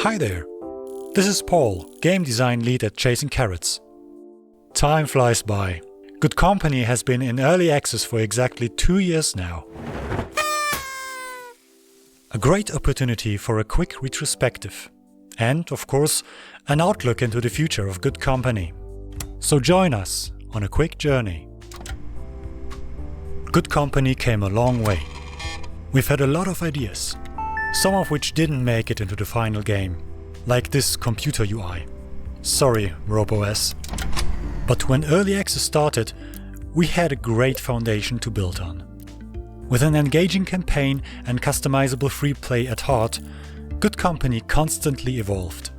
Hi there, this is Paul, game design lead at Chasing Carrots. Time flies by. Good Company has been in early access for exactly 2 years now. A great opportunity for a quick retrospective. And, of course, an outlook into the future of Good Company. So join us on a quick journey. Good Company came a long way. We've had a lot of ideas, some of which didn't make it into the final game, like this computer UI. Sorry, RoboS. But when early access started, we had a great foundation to build on. With an engaging campaign and customizable free play at heart, Good Company constantly evolved.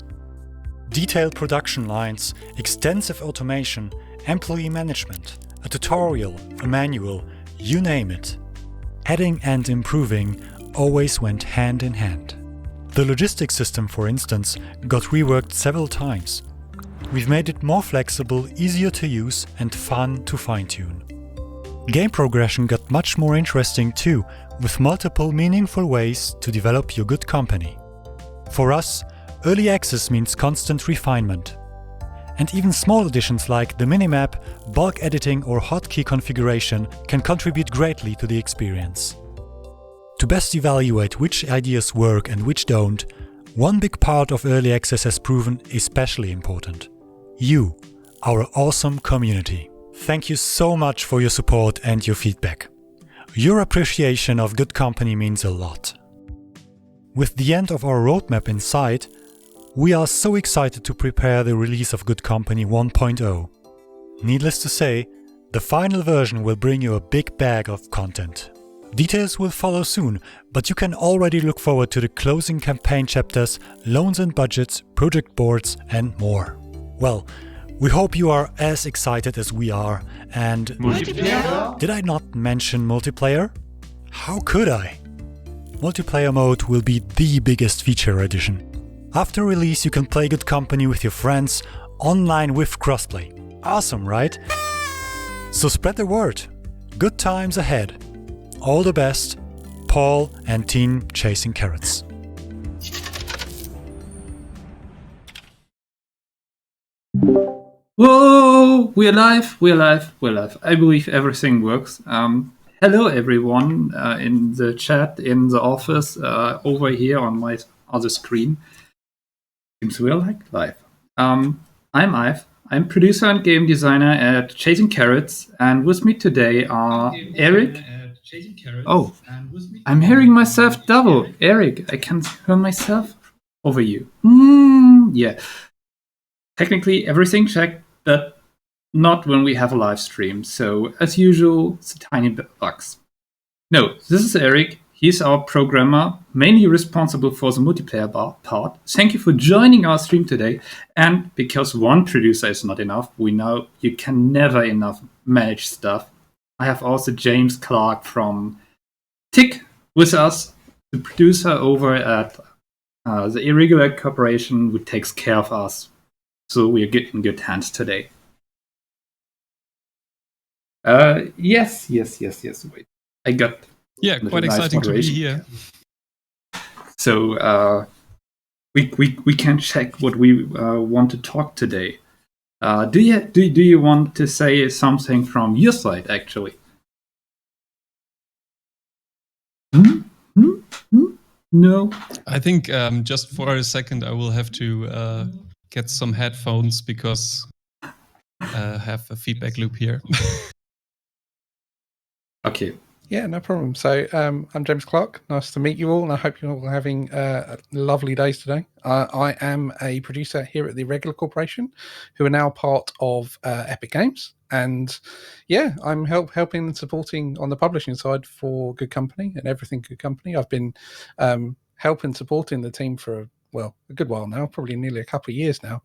Detailed production lines, extensive automation, employee management, a tutorial, a manual, you name it. Adding and improving always went hand in hand. The logistics system, for instance, got reworked several times. We've made it more flexible, easier to use, and fun to fine-tune. Game progression got much more interesting too, with multiple meaningful ways to develop your Good Company. For us, early access means constant refinement. And even small additions like the minimap, bulk editing or hotkey configuration can contribute greatly to the experience. To best evaluate which ideas work and which don't, one big part of early access has proven especially important. You, our awesome community. Thank you so much for your support and your feedback. Your appreciation of Good Company means a lot. With the end of our roadmap in sight, we are so excited to prepare the release of Good Company 1.0. Needless to say, the final version will bring you a big bag of content. Details will follow soon, but you can already look forward to the closing campaign chapters, loans and budgets, project boards, and more. Well, we hope you are as excited as we are, and... Multiplayer? Did I not mention multiplayer? How could I? Multiplayer mode will be the biggest feature addition. After release you can play Good Company with your friends, online with crossplay. Awesome, right? So spread the word. Good times ahead. All the best, Paul and Team Chasing Carrots. Whoa! We're live. I believe everything works. Hello everyone in the chat, in the office, over here on my other screen. Seems we're like live. I'm Ive. I'm producer and game designer at Chasing Carrots, and with me today are Eric. Oh, I'm hearing myself double. Eric, I can hear myself over you. Yeah. Technically, everything checked, but not when we have a live stream. So, as usual, it's a tiny bit bugs. No, this is Eric. He's our programmer, mainly responsible for the multiplayer part. Thank you for joining our stream today. And because one producer is not enough, we know you can never enough manage stuff. I have also James Clark from Tick with us, the producer over at the Irregular Corporation who takes care of us. So we are in good hands today. Yes. Wait, I got... Yeah, quite exciting to be here. So we can check what we want to talk today. Do you want to say something from your side, actually? No. I think just for a second I will have to get some headphones because I have a feedback loop here. Okay. Yeah, no problem. So I'm James Clark. Nice to meet you all, and I hope you're all having lovely days today. I am a producer here at the Irregular Corporation, who are now part of Epic Games. And yeah, I'm helping and supporting on the publishing side for Good Company and everything Good Company. I've been helping supporting the team for a good while now, probably nearly a couple of years now.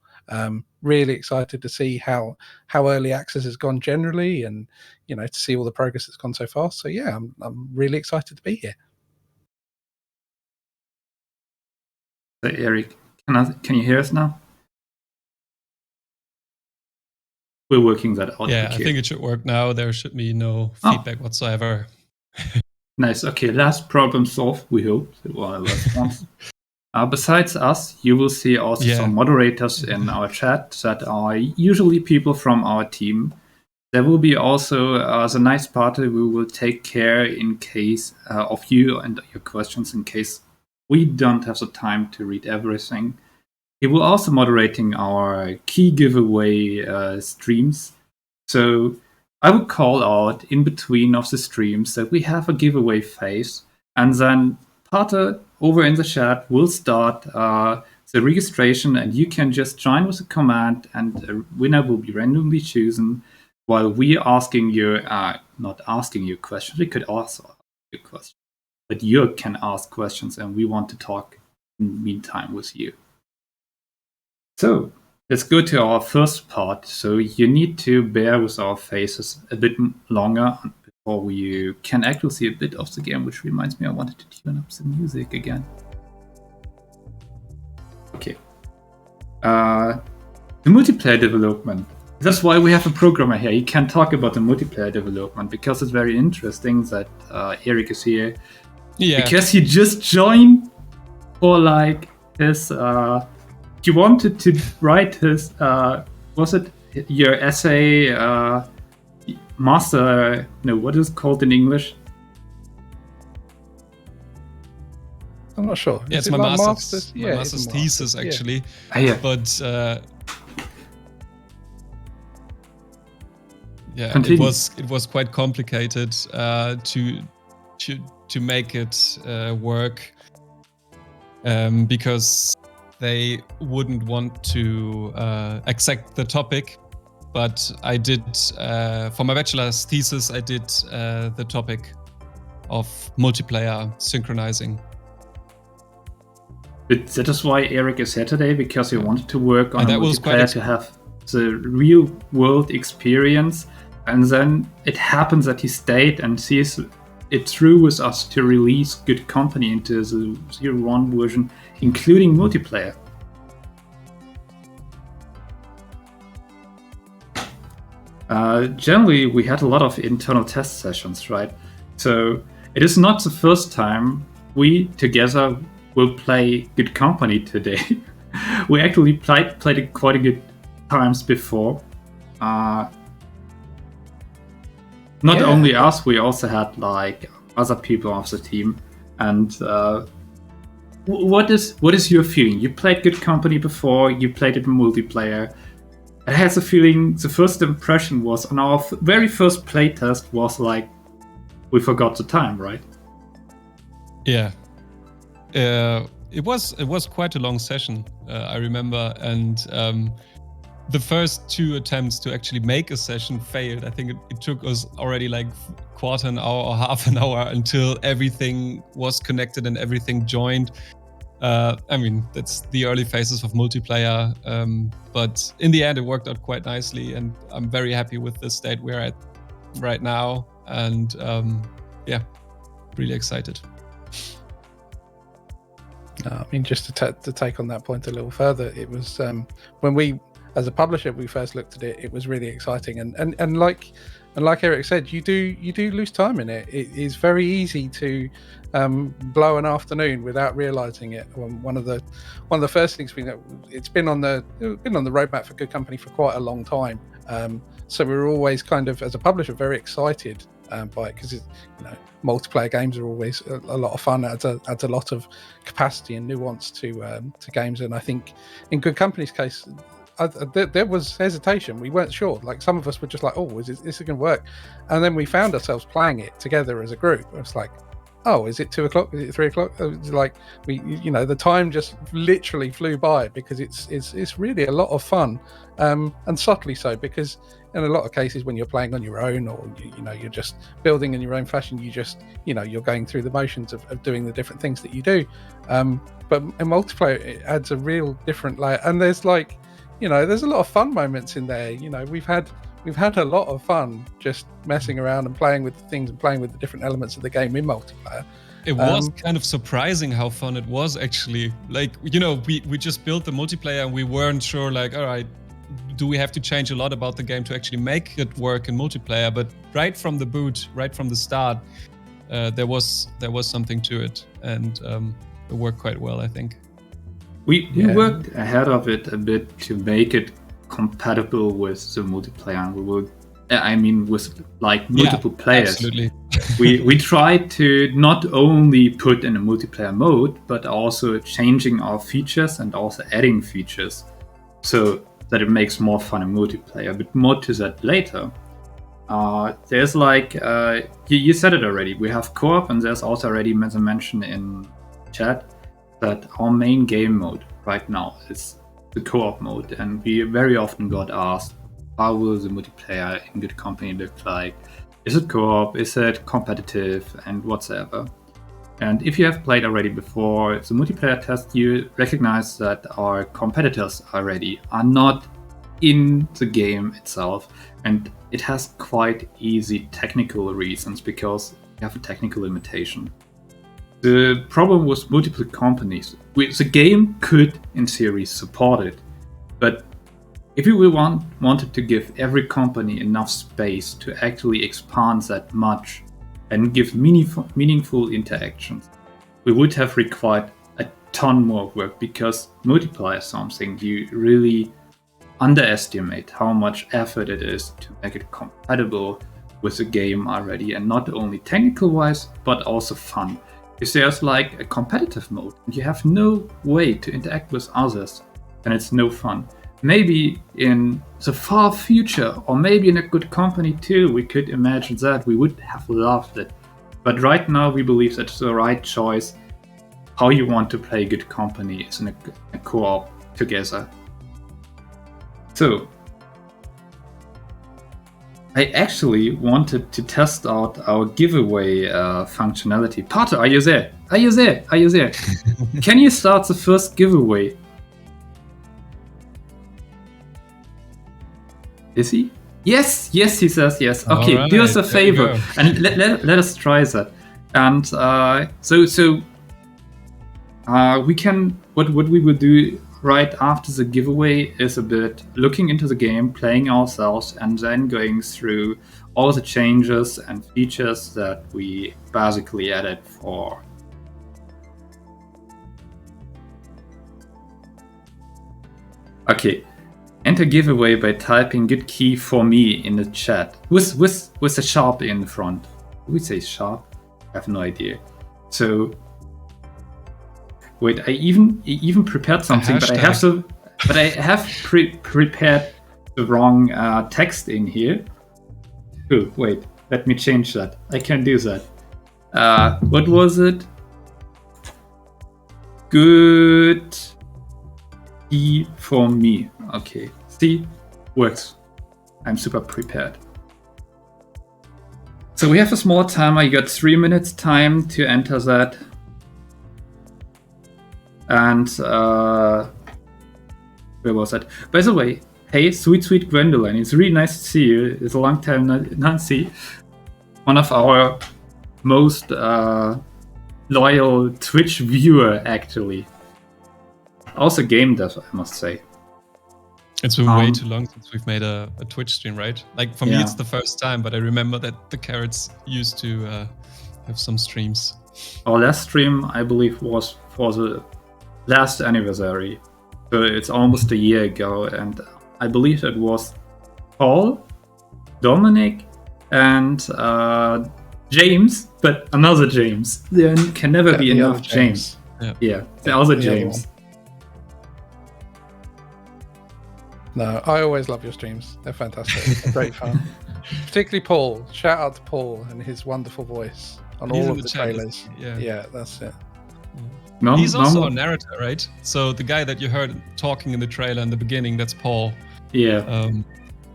Really excited to see how early access has gone generally, and to see all the progress that's gone so far. So yeah, I'm really excited to be here. Eric, can you hear us now? We're working that out. Yeah, I think it should work now. There should be no feedback whatsoever. Nice. Okay, last problem solved. We hope. Well, last one. Besides us, you will see also Yeah. some moderators in our chat that are usually people from our team. There will be also the nice part that we will take care in case of you and your questions in case we don't have the time to read everything. He will also moderating our key giveaway streams. So I will call out in between of the streams that we have a giveaway phase, and then Pater over in the chat will start the registration, and you can just join with a command, and a winner will be randomly chosen. While we asking you, not asking you questions, we could also ask you questions, but you can ask questions, and we want to talk in the meantime with you. So let's go to our first part. So you need to bear with our faces a bit longer before we can actually see a bit of the game, which reminds me I wanted to tune up the music again. Okay. The multiplayer development. That's why we have a programmer here. He can talk about the multiplayer development because it's very interesting that Eric is here. Yeah. Because he just joined for like his he wanted to write his was it your essay master, no, what is it called in English? I'm not sure. Yeah, Is it's it my like master's, Yeah, my it's a master's master's, thesis, yeah. actually. Yeah. But yeah, Continue. it was quite complicated to make it work because they wouldn't want to accept the topic. But I did for my bachelor's thesis. I did the topic of multiplayer synchronizing. But that is why Eric is here today, because he wanted to work on And a that was quite multiplayer to have the real world experience, and then it happens that he stayed and sees it through with us to release Good Company into the 0.1 version, including multiplayer. Generally, we had a lot of internal test sessions, right? So it is not the first time we together will play Good Company today. We actually played it quite a good times before. Not only us, we also had like other people of the team. And what is your feeling? You played Good Company before, you played it in multiplayer. I had the feeling the first impression was on our very first playtest was like we forgot the time, right? Yeah. It was quite a long session, I remember, and the first two attempts to actually make a session failed. I think it took us already like quarter an hour or half an hour until everything was connected and everything joined. I mean, that's the early phases of multiplayer, but in the end, it worked out quite nicely, and I'm very happy with the state we're at right now, and yeah, really excited. I mean, just to take on that point a little further, it was when we, as a publisher, we first looked at it. It was really exciting, and like Eric said, you do lose time in it. It is very easy to blow an afternoon without realizing it. One of the first things we know, it's been on the roadmap for Good Company for quite a long time. So we were always kind of, as a publisher, very excited by it, because multiplayer games are always a lot of fun. Adds a lot of capacity and nuance to games, and I think in Good Company's case, there was hesitation. We weren't sure. Like, some of us were just like, "Oh, is this going to work?" And then we found ourselves playing it together as a group. It's like, "Oh, is it 2 o'clock? Is it 3 o'clock?" It's like the time just literally flew by, because it's really a lot of fun, and subtly so, because in a lot of cases when you're playing on your own, or you're just building in your own fashion, you're going through the motions of doing the different things that you do. But in multiplayer, it adds a real different layer, and there's like, there's a lot of fun moments in there. We've had a lot of fun just messing around and playing with things and playing with the different elements of the game in multiplayer. It was kind of surprising how fun it was, actually. Like, we just built the multiplayer and we weren't sure, like, all right, do we have to change a lot about the game to actually make it work in multiplayer? But right from the boot, right from the start, there was something to it, and it worked quite well, I think. We worked ahead of it a bit to make it compatible with the multiplayer. And with like multiple players. Absolutely. we tried to not only put in a multiplayer mode, but also changing our features and also adding features so that it makes more fun in multiplayer. But more to that later. There's like, you said it already, we have co-op, and there's also already mentioned in chat that our main game mode right now is the co-op mode, and we very often got asked, how will the multiplayer in Good Company look like? Is it co-op? Is it competitive? And whatsoever. And if you have played already before the multiplayer test, you recognize that our competitors already are not in the game itself, and it has quite easy technical reasons because we have a technical limitation. The problem with multiple companies, the game could in theory support it, but if we wanted to give every company enough space to actually expand that much and give meaningful interactions, we would have required a ton more work, because multiplayer is something you really underestimate how much effort it is to make it compatible with the game already, and not only technical wise but also fun. If there's like a competitive mode and you have no way to interact with others, then it's no fun. Maybe in the far future, or maybe in a Good Company too, we could imagine that. We would have loved it. But right now we believe that's the right choice. How you want to play Good Company is in a co-op together. So, I actually wanted to test out our giveaway functionality. Pater, are you there? Are you there? Are you there? Can you start the first giveaway? Is he? Yes, he says yes. Okay, right, do us a favor go. and let us try that. And we can. What we will do right after the giveaway is a bit looking into the game, playing ourselves, and then going through all the changes and features that we basically added for. Okay, enter giveaway by typing good key for me in the chat with a sharp in front. Do we say sharp? I have no idea. So. Wait, I even prepared something, but I have prepared the wrong text in here. Oh, wait, let me change that. I can do that. What was it? Good key for me. Okay, see, works. I'm super prepared. So we have a small timer. You got 3 minutes time to enter that. And where was that? By the way, hey, sweet Gwendoline, it's really nice to see you. It's a long time not see. One of our most loyal Twitch viewer, actually. Also game dev, I must say. It's been way too long since we've made a Twitch stream, right? Like for me, it's the first time, but I remember that the Carrots used to have some streams. Our last stream, I believe, was for the last anniversary, so it's almost a year ago, and I believe it was Paul, Dominic, and James, but another James. There can never be enough James. Yeah, the other James. No, I always love your streams. They're fantastic. They're great fun. Particularly Paul. Shout out to Paul and his wonderful voice on all of the trailers. Yeah, that's it. He's also a narrator, right? So the guy that you heard talking in the trailer in the beginning, that's Paul. Yeah.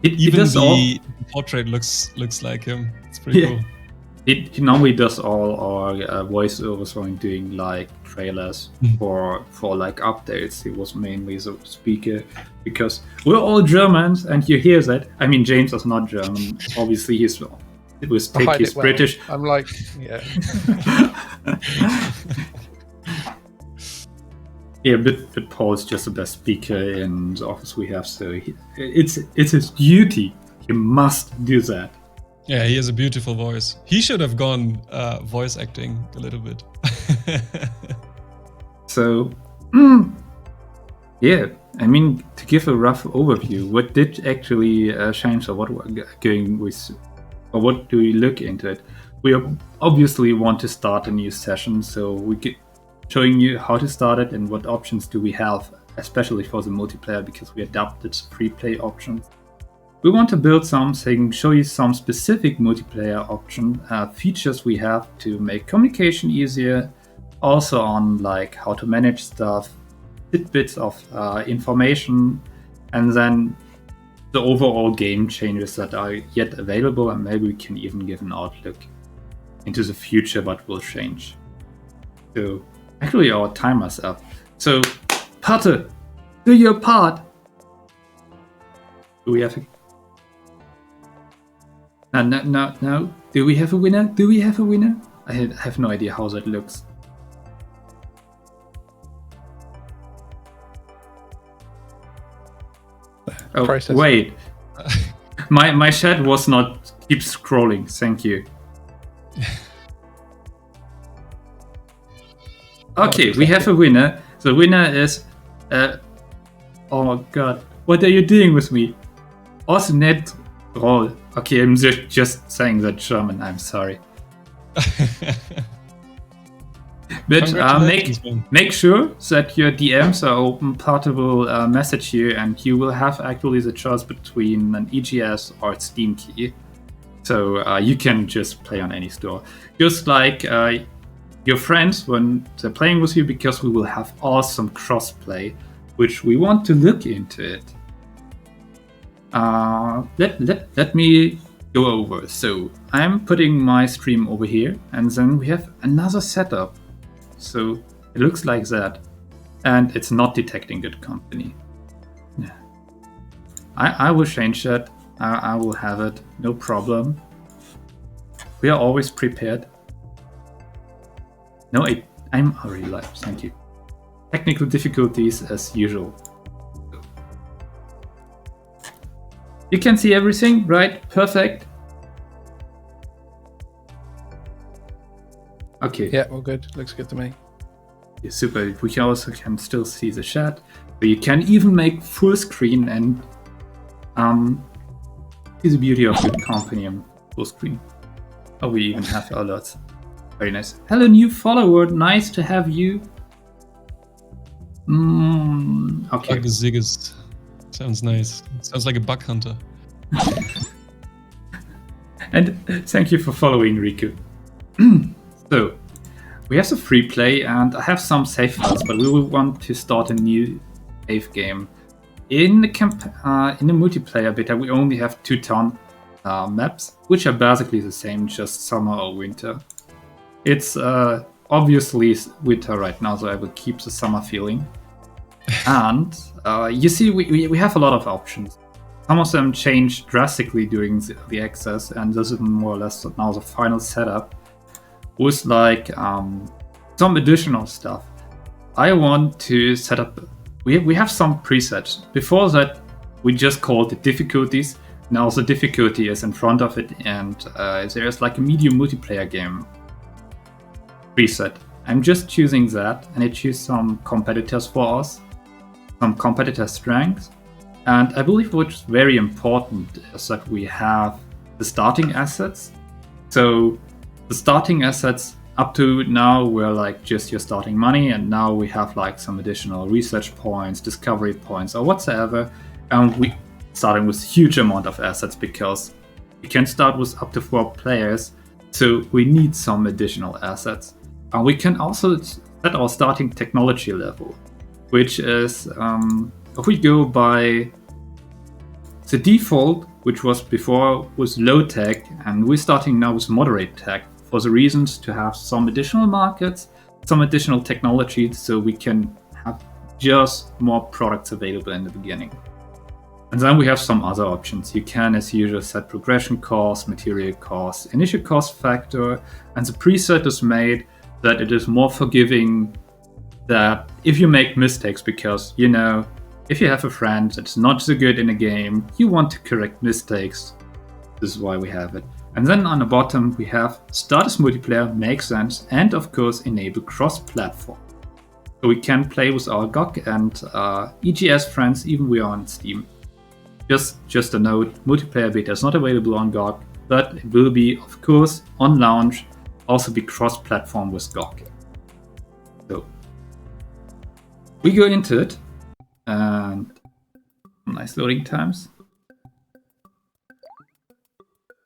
Even the portrait looks like him. It's pretty cool. He normally does all our voiceovers when doing like trailers for like updates. He was mainly the speaker because we're all Germans, and you hear that. I mean, James is not German. Obviously, he's British. I'm like, yeah. Yeah, but Paul's just the best speaker in the office we have, so it's his duty. He must do that. Yeah, he has a beautiful voice. He should have gone voice acting a little bit. So, Yeah, I mean, to give a rough overview, what did actually change, or what we're going with, or what do we look into it? We obviously want to start a new session, so we get showing you how to start it and what options do we have, especially for the multiplayer, because we adapted free play options. We want to build something, show you some specific multiplayer option features we have to make communication easier, also on like how to manage stuff, tidbits of information, and then the overall game changes that are yet available, and maybe we can even give an outlook into the future what will change. So actually our timer's up. So Pate, do your part. Do we have a... No. Do we have a winner? I have no idea how that looks. Oh, Process. wait. my chat was not keep scrolling. Thank you. Okay, we have a winner. The winner is... oh god. What are you doing with me? Osnet Roll. Okay, I'm just saying that German. I'm sorry. But Congratulations, man. make sure that your DMs are open. Pate will message you, and you will have actually the choice between an EGS or a Steam key. So you can just play on any store. Just like your friends when they're playing with you, because we will have awesome crossplay, which we want to look into it. Let me go over. So I'm putting my stream over here, and then we have another setup. So it looks like that, and it's not detecting good company. Yeah. I will change that. I will have it, no problem. We are always prepared. No, I'm already live, thank you. Technical difficulties as usual. You can see everything, right? Perfect. Okay. Yeah, all good. Looks good to me. Yeah, super. We can also still see the chat. So you can even make full screen and see the beauty of the company on full screen. Oh, we even have alerts. Very nice. Hello, new follower. Nice to have you. Okay. Bug Ziggest. Sounds nice. Sounds like a bug hunter. And thank you for following, Riku. So, we have the free play, and I have some save files, but we will want to start a new save game. In the multiplayer beta, we only have 2 town maps, which are basically the same, just summer or winter. It's obviously winter right now, so I will keep the summer feeling. And you see, we have a lot of options. Some of them change drastically during the access, and this is more or less now the final setup with like some additional stuff. I want to set up. We have some presets. Before that, we just called it difficulties. Now the difficulty is in front of it, and there's like a medium multiplayer game preset. I'm just choosing that, and I choose some competitors for us, some competitor strengths. And I believe what's very important is that we have the starting assets. So the starting assets up to now were like just your starting money, and now we have like some additional research points, discovery points, or whatsoever. And we starting with huge amount of assets because we can start with up to 4 players. So we need some additional assets. And we can also set our starting technology level, which is if we go by the default, which was before, was low tech, and we're starting now with moderate tech for the reasons to have some additional markets, some additional technology, so we can have just more products available in the beginning. And then we have some other options. You can, as usual, set progression cost, material cost, initial cost factor, and the preset is made that it is more forgiving that if you make mistakes, because, you know, if you have a friend that's not so good in a game, you want to correct mistakes. This is why we have it. And then on the bottom, we have start as multiplayer, make sense, and of course, enable cross-platform. So we can play with our GOG and EGS friends, even we are on Steam. Just a note, multiplayer beta is not available on GOG, but it will be, of course, on launch, also be cross-platform with GOG. So we go into it, and nice loading times.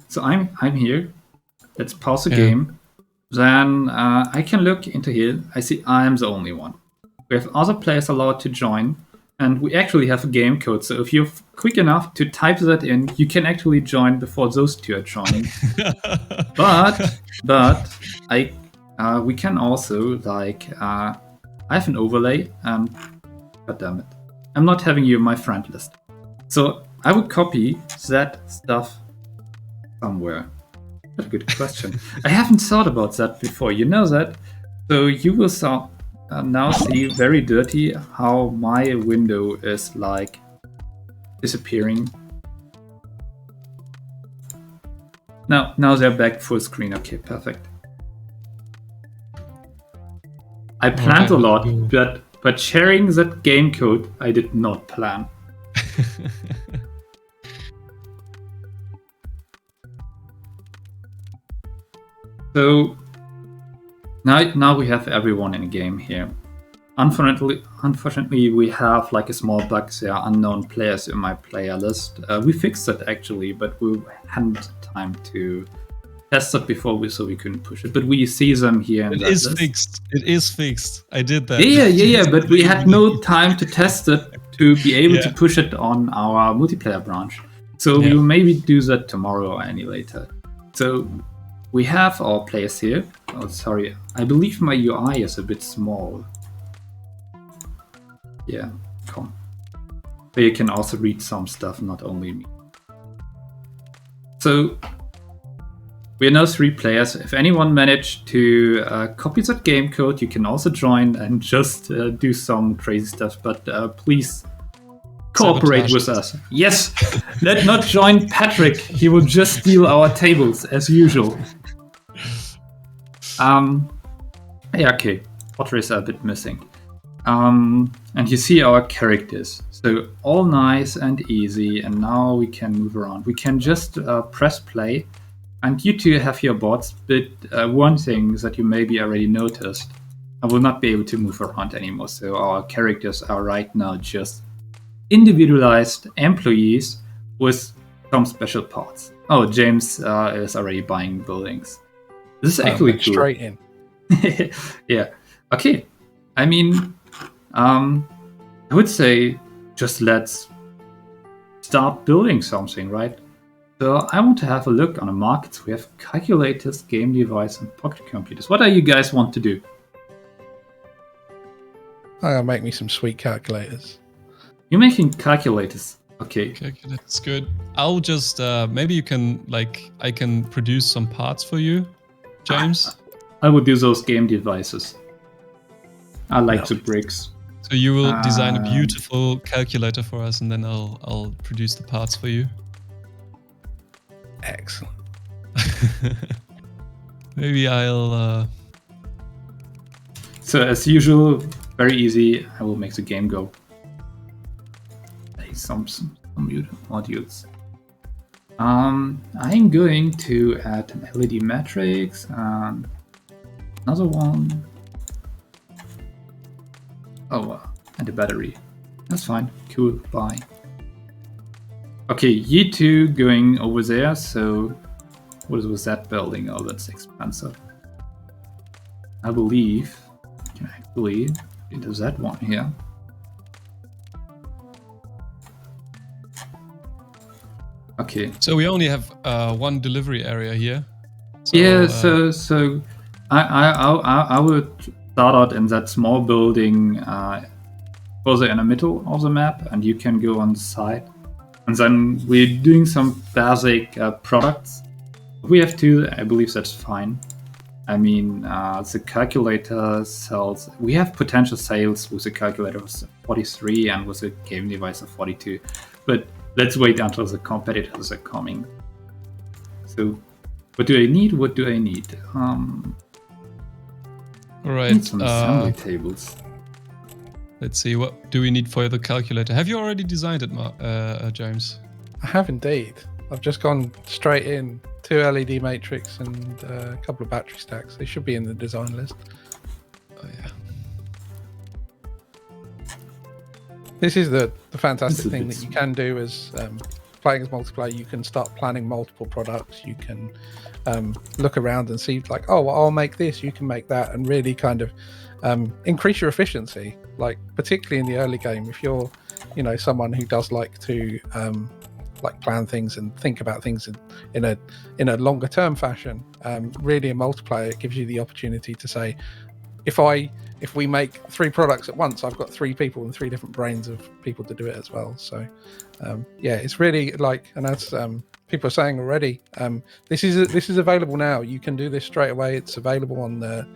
So I'm here. Let's pause the game. Then I can look into here. I see I'm the only one. We have other players allowed to join, and we actually have a game code. So if you're quick enough to type that in, you can actually join before those two are joining. but we can also I have an overlay, and god damn it, I'm not having you in my friend list. So I would copy that stuff somewhere. That's a good question. I haven't thought about that before. You know that? So you will now see very dirty how my window is like disappearing. Now they're back full screen. Okay, perfect. I planned a lot, but sharing that game code I did not plan. So now we have everyone in a game here. Unfortunately, we have like a small bug. There are unknown players in my player list. We fixed that actually, but we hadn't time to test it before, so we couldn't push it. But we see them here. It is fixed. It is fixed. I did that. Yeah. But we had no time to test it to be able to push it on our multiplayer branch. So we will maybe do that tomorrow or any later. So we have our players here. Oh, sorry. I believe my UI is a bit small. Yeah, come. But you can also read some stuff, not only me. So we are now 3 players. If anyone managed to copy that game code, you can also join and just do some crazy stuff. But please cooperate with us. Yes, let not join Patrick. He will just steal our tables as usual. Okay. Potter is a bit missing. And you see our characters. So all nice and easy, and now we can move around. We can just press play, and you two have your bots, but one thing that you maybe already noticed, I will not be able to move around anymore. So our characters are right now just individualized employees with some special parts. Oh, James is already buying buildings. This is actually cool. Straight in. Yeah. Okay. I mean, I would say just let's start building something, right? So I want to have a look on the markets. We have calculators, game device, and pocket computers. What do you guys want to do? I'll make me some sweet calculators. You're making calculators. Okay. Calculators, good. I'll just maybe you can I can produce some parts for you, James. I would do those game devices. I like the bricks. So you will design a beautiful calculator for us, and then I'll produce the parts for you. Excellent. Maybe I'll. So as usual, very easy. I will make the game go. Some modules. I'm going to add an LED matrix and another one. Oh, and a battery. That's fine. Cool. Bye. Okay, you two going over there. So, what was that building? Oh, that's expensive. I believe. Can I actually into that one here? Okay. So we only have one delivery area here. So, yeah. So I would start out in that small building further in the middle of the map, and you can go on the side. And then we're doing some basic products. We have 2. I believe that's fine. I mean, the calculator sells. We have potential sales with the calculator of 43 and with a game device of 42. But let's wait until the competitors are coming. So, what do I need? What do I need? All right. Need some assembly tables. Let's see, what do we need for the calculator? Have you already designed it, James? I have indeed. I've just gone straight in 2 LED matrix and a couple of battery stacks. They should be in the design list. Oh yeah. This is the fantastic thing that you can do as playing as multiplayer. You can start planning multiple products. You can look around and see like, oh, well, I'll make this, you can make that, and really kind of increase your efficiency. Like particularly in the early game, if you're, someone who does like to like plan things and think about things in a longer term fashion. Really, in multiplayer, it gives you the opportunity to say, if we make 3 products at once, I've got 3 people and 3 different brains of people to do it as well. So yeah, it's really like, and as people are saying already, this is available now. You can do this straight away. It's available on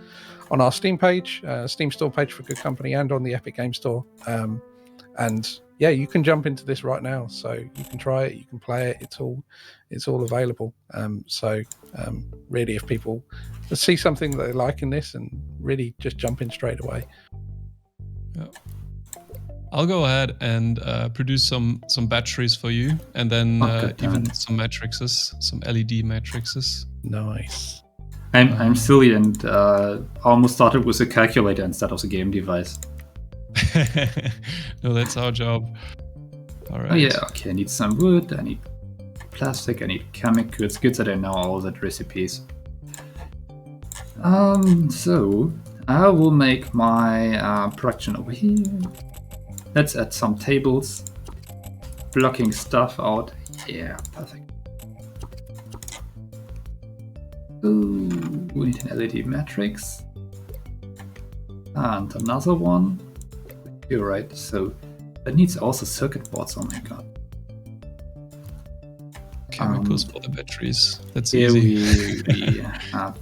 our Steam page, Steam store page for Good Company, and on the Epic Game Store. And yeah, you can jump into this right now. So you can try it, you can play it. It's all available. So really, if people see something that they like in this, and really just jump in straight away. Yeah. I'll go ahead and produce some batteries for you, and then even some matrices, some LED matrices. Nice. I'm silly and almost started with a calculator instead of the game device. No, that's our job. All right. Oh yeah, okay, I need some wood, I need plastic, I need chemical. It's good that I know all the recipes. So I will make my production over here. Let's add some tables, blocking stuff out. Yeah, perfect. Ooh, we need an LED matrix. And another one. You're right, so that needs also circuit boards, oh my god. Chemicals for the batteries. That's here easy. we have...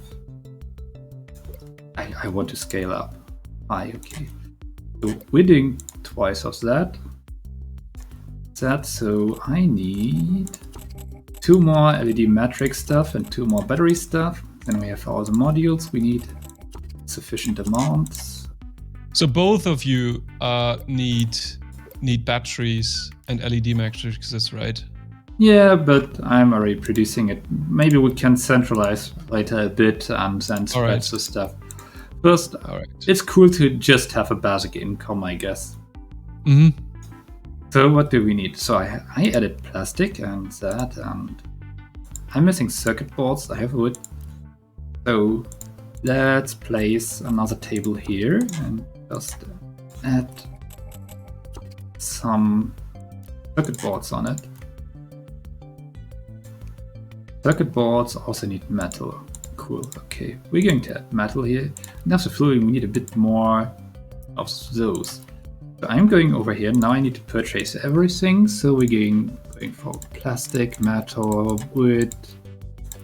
I want to scale up. Okay. So we're doing twice of that. So I need 2 more LED matrix stuff and 2 more battery stuff. Then we have all the modules. We need sufficient amounts. So both of you need batteries and LED matrices, right? Yeah, but I'm already producing it. Maybe we can centralize later a bit and then spread the stuff. First, it's cool to just have a basic income, I guess. Mm-hmm. So what do we need? So I added plastic and that, and I'm missing circuit boards. I have wood. So let's place another table here and just add some circuit boards on it. Circuit boards also need metal. Cool, okay. We're going to add metal here. And after fluid, we need a bit more of those. So I'm going over here. Now I need to purchase everything. So we're going for plastic, metal, wood,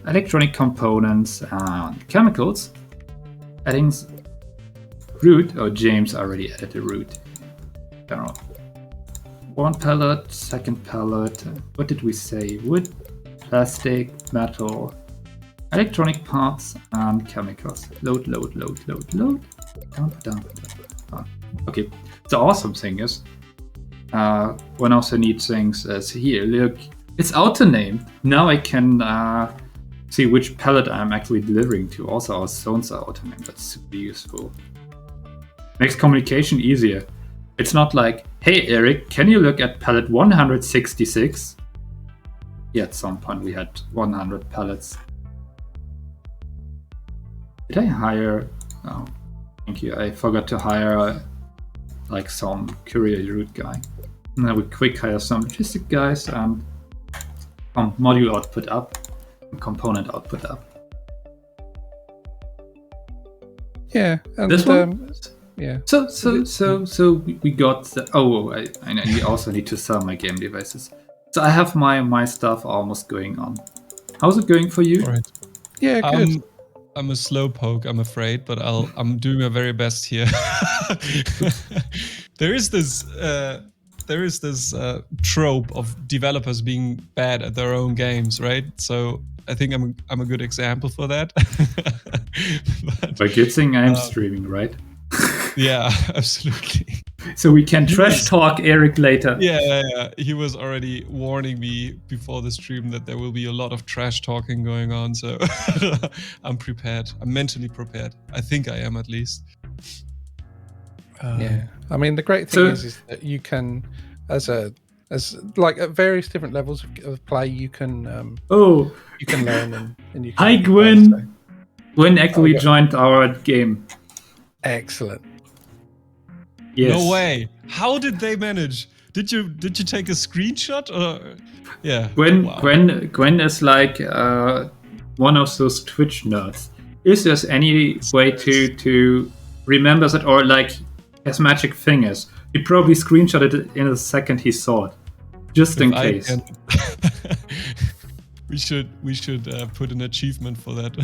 electronic components, and chemicals. Adding root. Oh, James already added a root. General. 1 pallet, 2nd pallet. What did we say? Wood, plastic, metal, electronic parts, and chemicals. Load. Down. Okay. The awesome thing is, one also needs things as here. Look, it's auto named. Now I can see which pallet I'm actually delivering to. Also, our zones are auto named. That's super useful. Makes communication easier. It's not like, hey Eric, can you look at pallet 166? Yeah, at some point we had 100 pallets. Did I hire? Oh, thank you. I forgot to hire like some courier route guy. And then we quick hire some logistic guys and module output up and component output up. Yeah, and this one. Yeah. So we got the, I also need to sell my game devices. So I have my stuff almost going on. How's it going for you? All right. Yeah, good. I'm a slowpoke, I'm afraid, but I'm doing my very best here. There is this trope of developers being bad at their own games, right? So I think I'm a good example for that. But good thing I'm streaming, right? Yeah, absolutely. So we can trash talk Eric later. Yeah. He was already warning me before the stream that there will be a lot of trash talking going on. So I'm prepared. I'm mentally prepared. I think I am, at least. Yeah, I mean, the great thing is that you can, as like at various different levels of play, you can you can learn and you can. Hi, Gwen. Gwen actually joined our game. Excellent. Yes. No way. How did they manage? Did you take a screenshot or? Yeah. Gwen is like one of those Twitch nerds. Is there any way to remember that, or like his magic fingers? He probably screenshotted it in the second he saw it, just in case. We should put an achievement for that.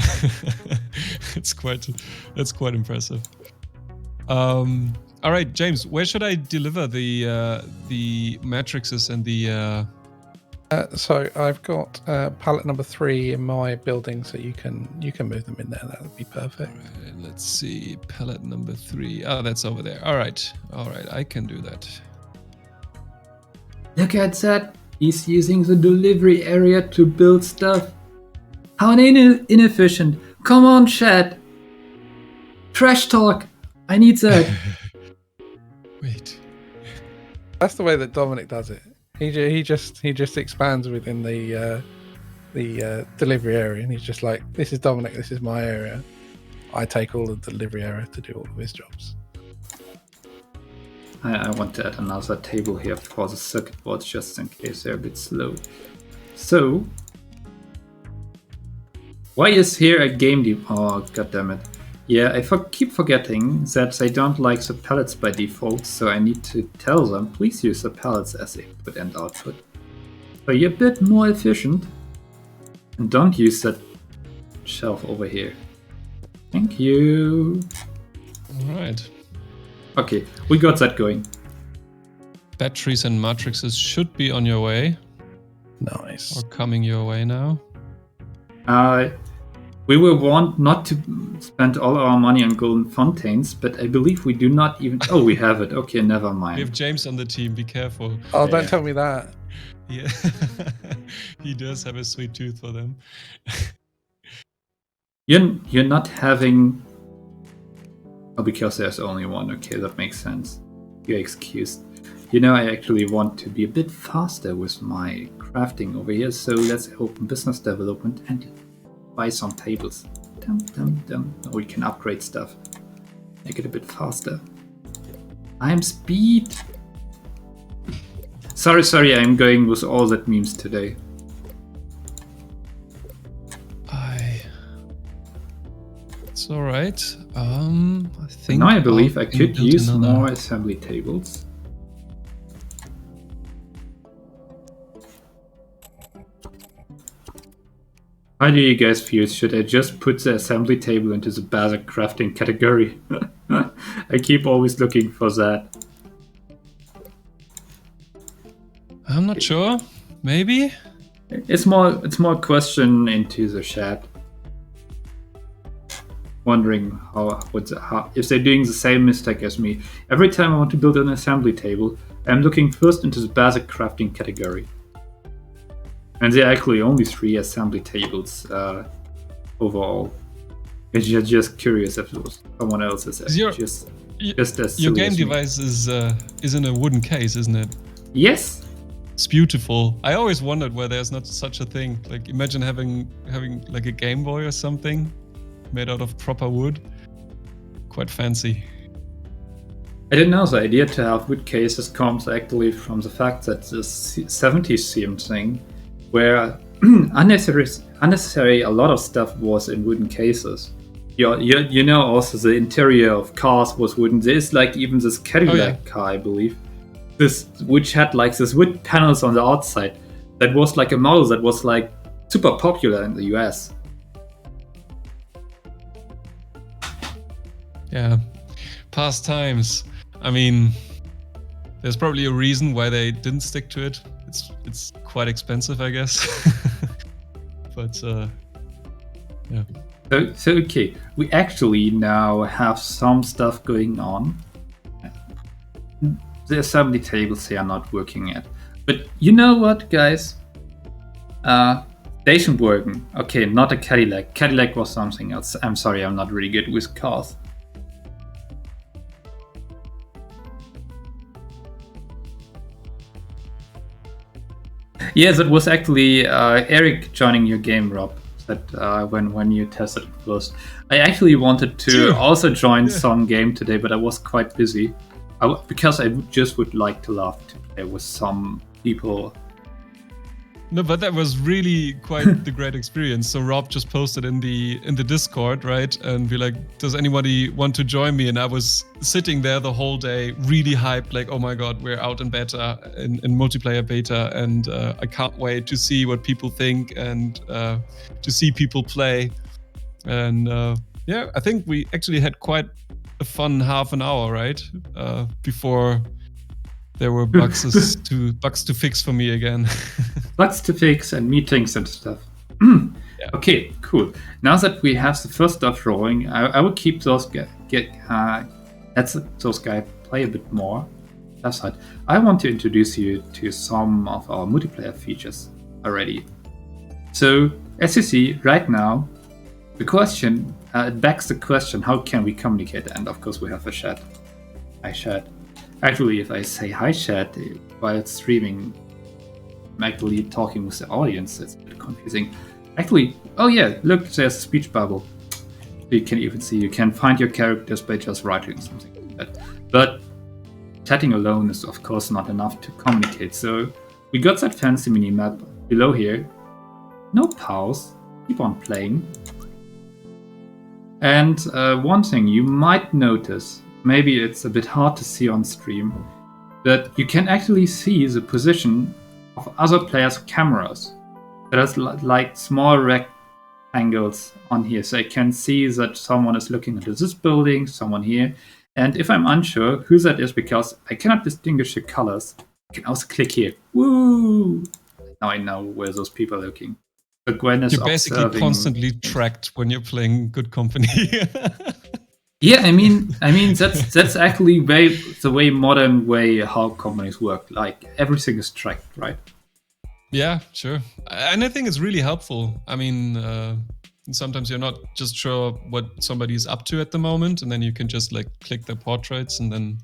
That's quite impressive. All right, James, where should I deliver the matrices and the? So I've got pallet number 3 in my building, so you can move them in there. That would be perfect. All right, let's see, pallet number 3. Oh, that's over there. All right, I can do that. Look at that. He's using the delivery area to build stuff. How inefficient. Come on, chat. Trash talk. I need that. Wait. That's the way that Dominic does it. He just expands within the delivery area, and he's just like, this is Dominic, this is my area. I take all of the delivery area to do all of his jobs. I want to add another table here for the circuit boards, just in case they're a bit slow. So, why is here a game Oh, goddammit. Yeah, I keep forgetting that they don't like the pallets by default, so I need to tell them, please use the pallets as input and output. So you're a bit more efficient. And don't use that shelf over here. Thank you. Alright. Okay, we got that going. Batteries and matrices should be on your way. Nice. Or coming your way now. We will want not to spend all our money on golden fountains, but I believe we do not even... Oh, we have it. Okay, never mind. We have James on the team, be careful. Oh, don't tell me that. Yeah. He does have a sweet tooth for them. You're not having... Oh, because there's only one. Okay, that makes sense. You're excused. You know, I actually want to be a bit faster with my crafting over here, so let's open business development and buy some tables. Or we can upgrade stuff. Make it a bit faster. I'm speed. Sorry, I'm going with all that memes today. It's alright. I think now I believe I could use more assembly tables. How do you guys feel? Should I just put the assembly table into the basic crafting category? I keep always looking for that. I'm not sure. Maybe? It's more a question into the chat. Wondering how if they're doing the same mistake as me. Every time I want to build an assembly table, I'm looking first into the basic crafting category. And there are actually only 3 assembly tables overall. I'm just curious if it was someone else's. Just as your game device is in a wooden case, isn't it? Yes. It's beautiful. I always wondered why there's not such a thing. Like, imagine having like a Game Boy or something made out of proper wood. Quite fancy. I didn't know the idea to have wood cases comes actually from the fact that this 70s theme thing, where unnecessary a lot of stuff was in wooden cases. You know, also the interior of cars was wooden. There's like even this Cadillac car, I believe, which had like this wood panels on the outside. That was like a model that was like super popular in the US. Yeah, past times. I mean, there's probably a reason why they didn't stick to it. It's quite expensive, I guess. But yeah. So okay, we actually now have some stuff going on. the assembly tables here are not working yet. But you know what, guys? Station working. Okay, not a Cadillac. Cadillac was something else. I'm sorry, I'm not really good with cars. Yes, it was actually Eric joining your game, Rob. That when you tested it first, I actually wanted to also join some game today, but I was quite busy because I just would like to love to play with some people. No, but that was really quite the great experience. So Rob just posted in the Discord, right? And be like, does anybody want to join me? And I was sitting there the whole day, really hyped, like, oh my God, we're out in beta, in multiplayer beta. And I can't wait to see what people think and to see people play. And yeah, I think we actually had quite a fun half an hour, right? Before there were bugs to fix for me again. Bugs to fix and meetings and stuff. Yeah. Okay, cool. Now that we have the first stuff rolling, I will keep those those guys play a bit more. That's right. I want to introduce you to some of our multiplayer features already. So, as you see right now, the question it begs the question: how can we communicate? And of course, we have a chat. Hi, chat. Actually, if I say hi, chat while streaming, I'm actually talking with the audience. It's a bit confusing. Actually, oh yeah, look, there's a speech bubble. You can even see you can find your characters by just writing something like that. But chatting alone is, of course, not enough to communicate. So we got that fancy mini-map below here. No pause. Keep on playing. And one thing you might notice, maybe it's a bit hard to see on stream, that you can actually see the position of other players' cameras. There's like small rectangles on here, so I can see that someone is looking into this building, someone here. And if I'm unsure who that is because I cannot distinguish the colors, I can also click here. Woo! Now I know where those people are looking. So Gwen is You're basically observing. constantly tracked when you're playing Good Company. Yeah, I mean that's actually the modern way how companies work. Like everything is tracked, right? Yeah, sure. And I think it's really helpful. I mean, sometimes you're not just sure what somebody's up to at the moment, and then you can just like click their portraits, and then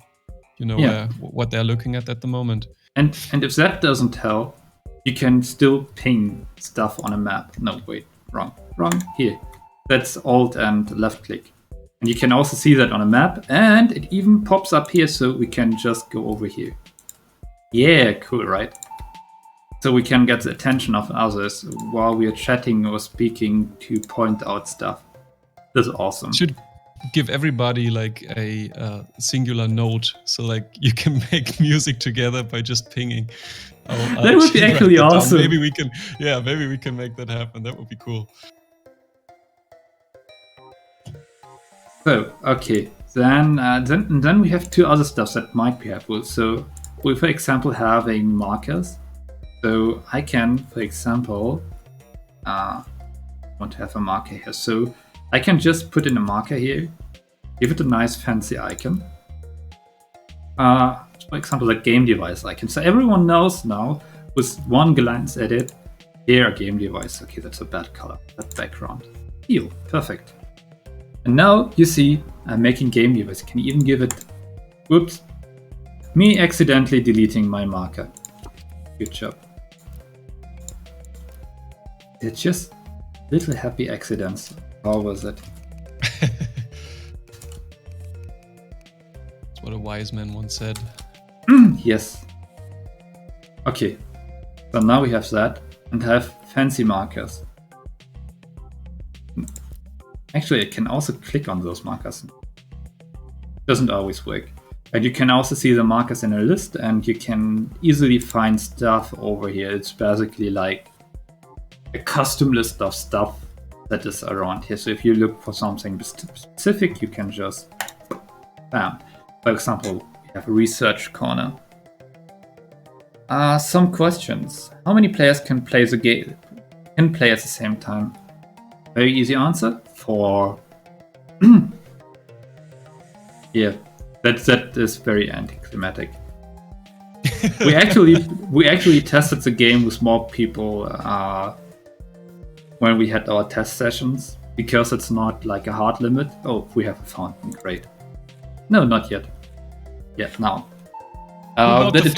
you know what they're looking at the moment. And if that doesn't help, you can still ping stuff on a map. No, wait, wrong. Here. That's Alt and left click. And you can also see that on a map, and it even pops up here, so we can just go over here. Yeah, cool, right? So we can get the attention of others while we are chatting or speaking to point out stuff. That's awesome. Should give everybody like a singular note, so like you can make music together by just pinging. That would be actually awesome. Maybe we can make that happen. That would be cool. So, okay, then we have two other stuff that might be helpful. So, we, for example, having markers. So, I can, for example, want to have a marker here. So, I can just put in a marker here, give it a nice fancy icon. For example, a game device icon. So, everyone knows now, with one glance at it, here a game device. Okay, that's a bad color, that background. Ew, perfect. And now you see I'm making game device. Can even give it, whoops, me accidentally deleting my marker. Good job. It's just little happy accidents. How was it? That's what a wise man once said. Yes. Okay. So now we have that and have fancy markers. Actually, I can also click on those markers. Doesn't always work. And you can also see the markers in a list, and you can easily find stuff over here. It's basically like a custom list of stuff that is around here. So if you look for something specific, you can just bam. For example, we have a research corner. Some questions. How many players can play the game? Can play at the same time? Very easy answer. 4. Yeah, that is very anticlimactic. we actually tested the game with more people when we had our test sessions, because it's not like a hard limit. Oh, we have a fountain. Great. No, not yet. Yet now. But it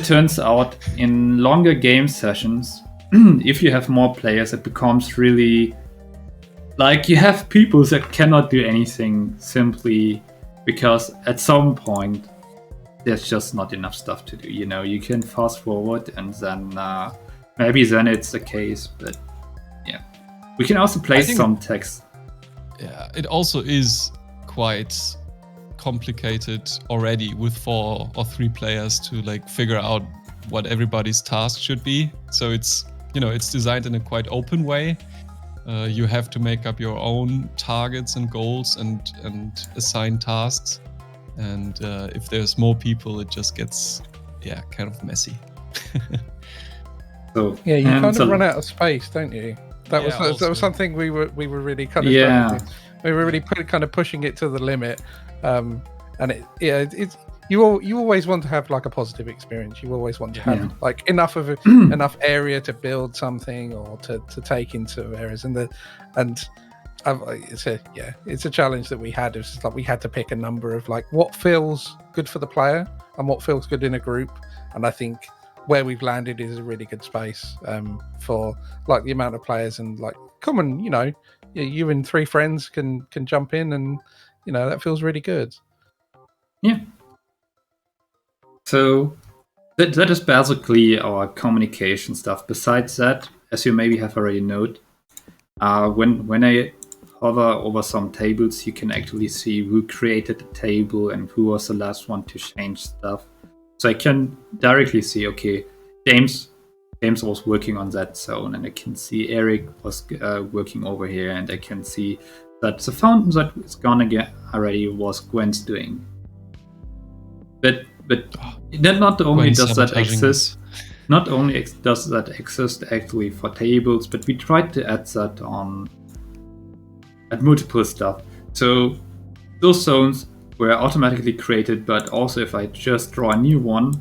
turns out in longer game sessions, if you have more players, it becomes really like you have people that cannot do anything simply because at some point there's just not enough stuff to do. You know, you can fast forward and then maybe then it's the case, but yeah. We can also place some text. Yeah, it also is quite complicated already with 4 or 3 players to like figure out what everybody's task should be. So it's, you know, it's designed in a quite open way. You have to make up your own targets and goals and assign tasks. And if there's more people, it just gets, kind of messy. So yeah, you kind of run out of space, don't you? That was something we were really kind of we were really pushing it to the limit, and it's you always want to have like a positive experience. You always want to have like enough area to build something or to take into areas, it's a challenge that we had. It's just like we had to pick a number of like what feels good for the player and what feels good in a group, and I think where we've landed is a really good space for like the amount of players, and like common, you know, you and 3 friends can jump in, and you know that feels really good. Yeah. So that is basically our communication stuff. Besides that, as you maybe have already noted, when I hover over some tables, you can actually see who created the table and who was the last one to change stuff. So I can directly see, okay, James was working on that zone, and I can see Eric was working over here, and I can see that the fountain that is gone again already was Gwen's doing. But not only does that exist, not only does that exist actually for tables, but we tried to add that at multiple stuff. So those zones were automatically created, but also if I just draw a new one,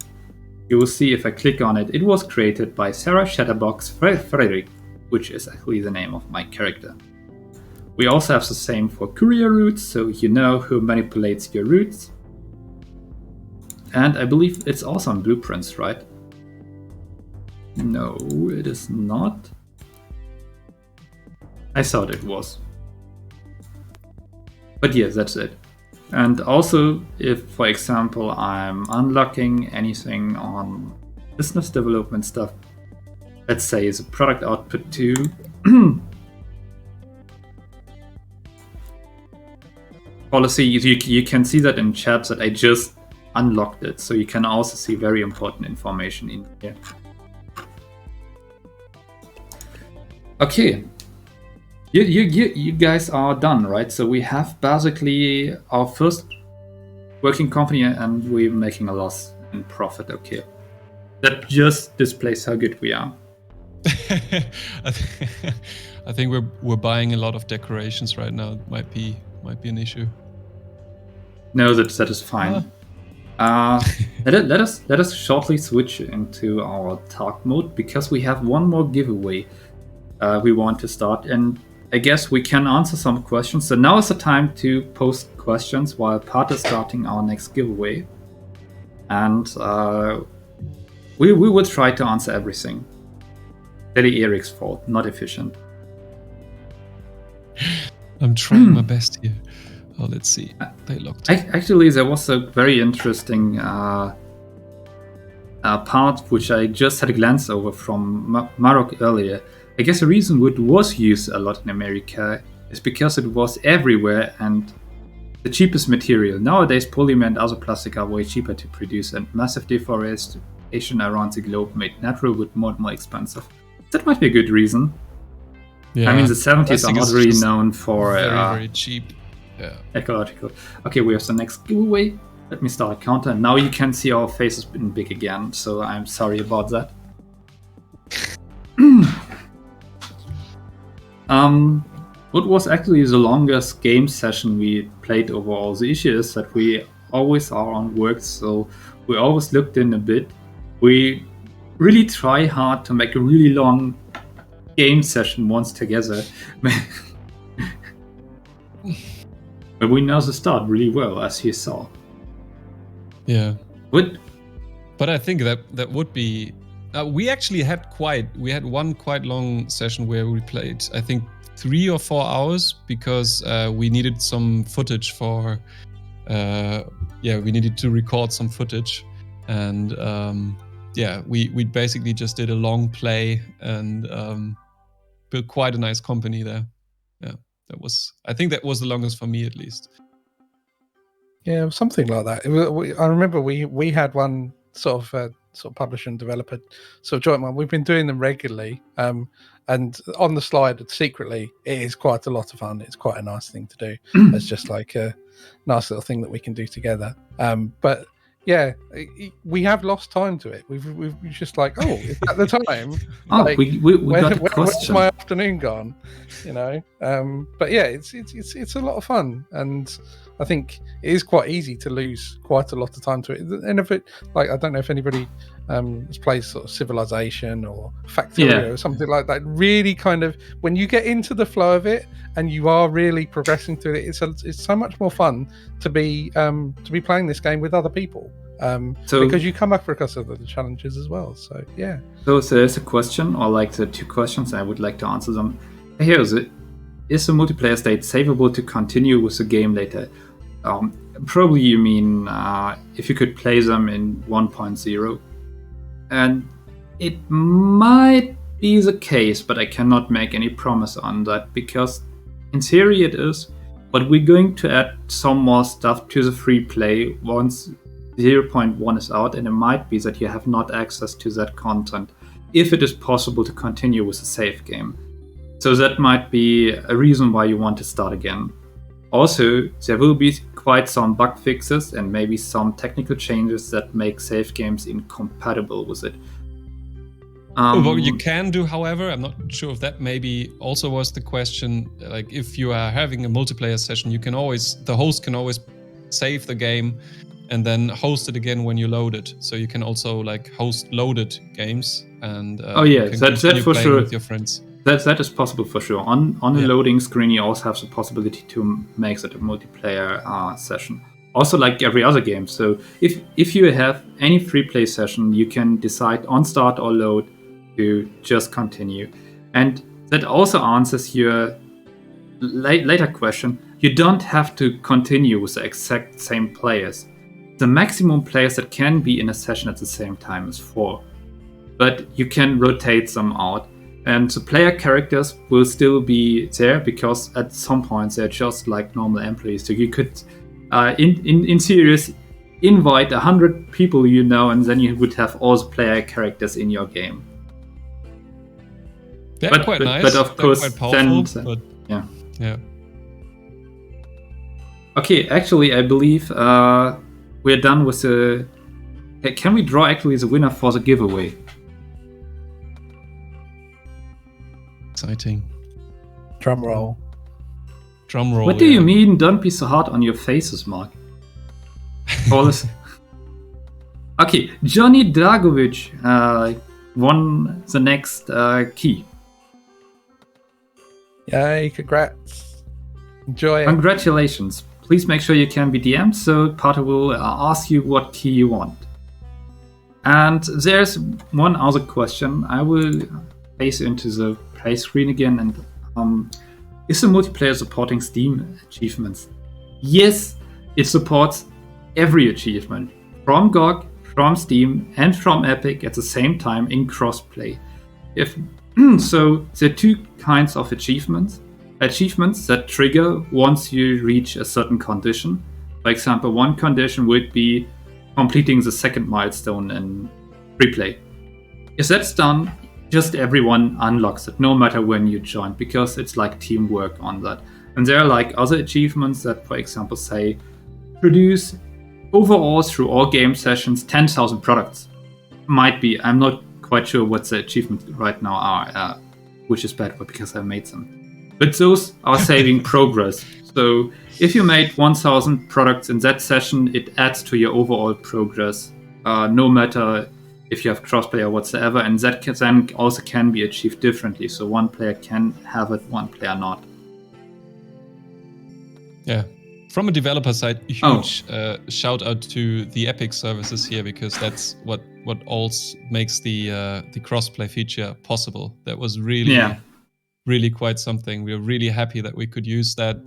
you will see if I click on it, it was created by Sarah Shatterbox Frederick, which is actually the name of my character. We also have the same for courier routes, so you know who manipulates your routes. And I believe it's also on blueprints, right? No, it is not. I thought it was. But yes, that's it. And also, if, for example, I'm unlocking anything on business development stuff, let's say it's a product output 2, policy, you can see that in chat that I just unlocked it, so you can also see very important information in here. Okay. You guys are done, right? So we have basically our first working company and we're making a loss in profit. Okay. That just displays how good we are. I think we're buying a lot of decorations right now. It might be an issue. No, that is fine. Let us shortly switch into our talk mode, because we have one more giveaway we want to start, and I guess we can answer some questions. So now is the time to post questions while Pat is starting our next giveaway. And we will try to answer everything. Really Eric's fault, not efficient. I'm trying my best here. Oh, let's see. They locked. Actually, there was a very interesting part which I just had a glance over from Maroc earlier. I guess the reason wood was used a lot in America is because it was everywhere and the cheapest material. Nowadays, polymer and other plastic are way cheaper to produce, and massive deforestation around the globe made natural wood more and more expensive. That might be a good reason. Yeah, I mean, the 70s are not really known for very cheap. Yeah. Ecological. Okay, we have the next giveaway. Let me start a counter. Now you can see our faces in big again, so I'm sorry about that. What was actually the longest game session we played overall? The issue is that we always are on work, so we always looked in a bit. We really try hard to make a really long game session once together. But we know the start really well, as you saw. Yeah. Would But I think that would be. We actually had one quite long session where we played, I think, 3 or 4 hours because we needed some footage for. We needed to record some footage, and we basically just did a long play and built quite a nice company there. Yeah, I think that was the longest for me at least. Yeah, something like that. I remember we had one sort of publisher and developer sort of joint one. We've been doing them regularly, and on the slide secretly, it is quite a lot of fun. It's quite a nice thing to do. It's just like a nice little thing that we can do together. But yeah, we have lost time to it. We've just like, oh, is that the time? Like, we got a question. Where's my afternoon gone? But yeah, it's a lot of fun, and I think it is quite easy to lose quite a lot of time to it. And if it, like, I don't know if anybody has played sort of Civilization or Factorio or something like that. Really, kind of when you get into the flow of it and you are really progressing through it, it's so much more fun to be playing this game with other people. Because you come up across other challenges as well. So yeah. So there's a question, or like the 2 questions. I would like to answer them. Here's it. Is the multiplayer state savable to continue with the game later? Probably you mean if you could play them in 1.0. And it might be the case, but I cannot make any promise on that, because in theory it is, but we're going to add some more stuff to the free play once 0.1 is out, and it might be that you have not access to that content if it is possible to continue with the save game. So that might be a reason why you want to start again. Also, there will be quite some bug fixes and maybe some technical changes that make save games incompatible with it. What you can do, however, I'm not sure if that maybe also was the question, like if you are having a multiplayer session, the host can always save the game and then host it again when you load it. So you can also like host loaded games and that's for sure with your friends. That is possible for sure. On a loading screen, you also have the possibility to make that a multiplayer session. Also, like every other game. So if you have any free play session, you can decide on start or load to just continue. And that also answers your later question. You don't have to continue with the exact same players. The maximum players that can be in a session at the same time is 4. But you can rotate them out. And the player characters will still be there because at some points they're just like normal employees. So you could, in serious, invite 100 people and then you would have all the player characters in your game. They're quite nice. But of course, powerful, yeah. Okay, actually, I believe we're done with the. Can we draw actually the winner for the giveaway? Exciting. Drum roll. What do you mean? Don't be so hard on your faces, Mark. Okay, Johnny Dragovic won the next key. Yay, congrats. Enjoy it. Congratulations. Please make sure you can be DM'd, so Pater will ask you what key you want. And there's one other question. I will face into the play screen again. And is the multiplayer supporting Steam achievements? Yes, it supports every achievement from GOG, from Steam, and from Epic at the same time in crossplay. So there are 2 kinds of achievements. Achievements that trigger once you reach a certain condition. For example, one condition would be completing the 2nd milestone in replay. If that's done, just everyone unlocks it, no matter when you join, because it's like teamwork on that. And there are like other achievements that, for example, say produce overall through all game sessions 10,000 products. Might be. I'm not quite sure what the achievements right now are, which is bad because I made them. But those are saving progress. So if you made 1,000 products in that session, it adds to your overall progress no matter if you have crossplay or whatsoever, and that then also can be achieved differently. So one player can have it, one player not. Yeah. From a developer side, huge shout out to the Epic services here, because that's what also makes the crossplay feature possible. That was really quite something. We were really happy that we could use that.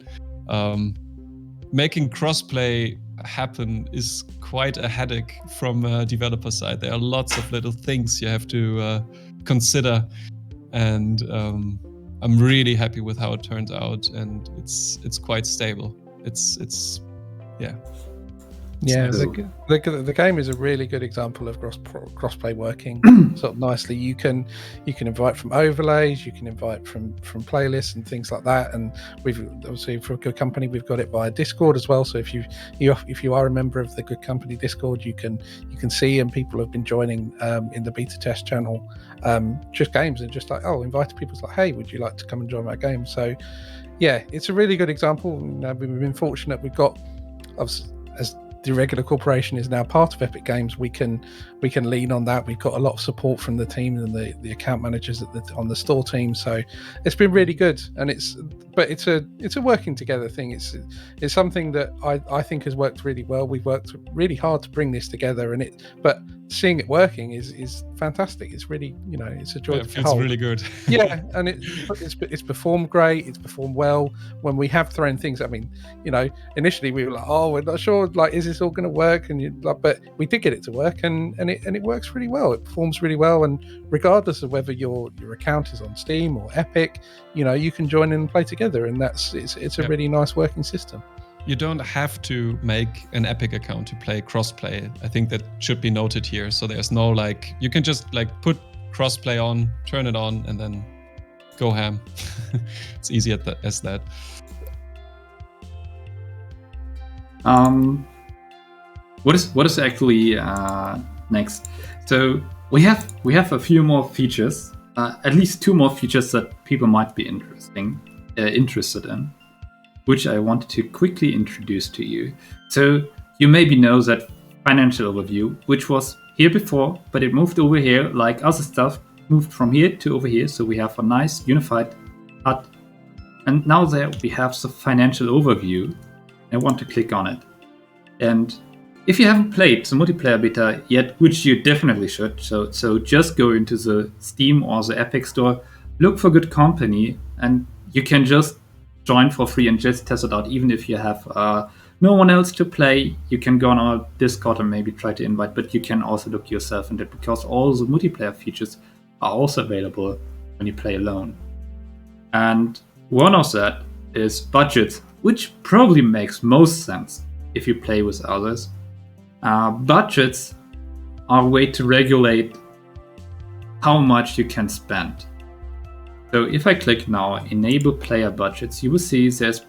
Making crossplay happen is quite a headache from a developer side. There are lots of little things you have to consider, and I'm really happy with how it turned out, and it's quite stable. It's yeah. Yeah, the game is a really good example of crossplay working sort of nicely. You can invite from overlays, you can invite from playlists and things like that. And we've obviously, for Good Company, we've got it via Discord as well. So if you are a member of the Good Company Discord, you can see, and people have been joining in the beta test channel just games, and just like, invite people. It's like, hey, would you like to come and join my game? So yeah, it's a really good example. We've been fortunate. We've got, as the Irregular Corporation is now part of Epic Games, we can lean on that. We've got a lot of support from the team and the account managers on the store team, so it's been really good. And it's a working together thing. It's something that I think has worked really well. We've worked really hard to bring this together, but seeing it working is fantastic. It's really, it's a joy. Yeah, it feels really good. Yeah, and it's performed great. It's performed well. When we have thrown things, I mean, initially we were like, we're not sure, like, is this all going to work? And but we did get it to work, and it works really well. It performs really well, and regardless of whether your account is on Steam or Epic, you can join in and play together, and it's a really nice working system. You don't have to make an Epic account to play crossplay. I think that should be noted here. So there's no you can just put crossplay on, turn it on, and then go ham. It's easy as that. What is actually next? So we have a few more features, at least 2 more features that people might be interested in, which I wanted to quickly introduce to you. So you maybe know that financial overview, which was here before, but it moved over here, like other stuff moved from here to over here. So we have a nice unified HUD. And now there we have the financial overview. I want to click on it. And if you haven't played the multiplayer beta yet, which you definitely should, so just go into the Steam or the Epic Store, look for Good Company, and you can just join for free and just test it out. Even if you have no one else to play, you can go on our Discord and maybe try to invite, but you can also look yourself in it, because all the multiplayer features are also available when you play alone. And one of that is budgets, which probably makes most sense if you play with others. Budgets are a way to regulate how much you can spend. So if I click now, enable player budgets, you will see there's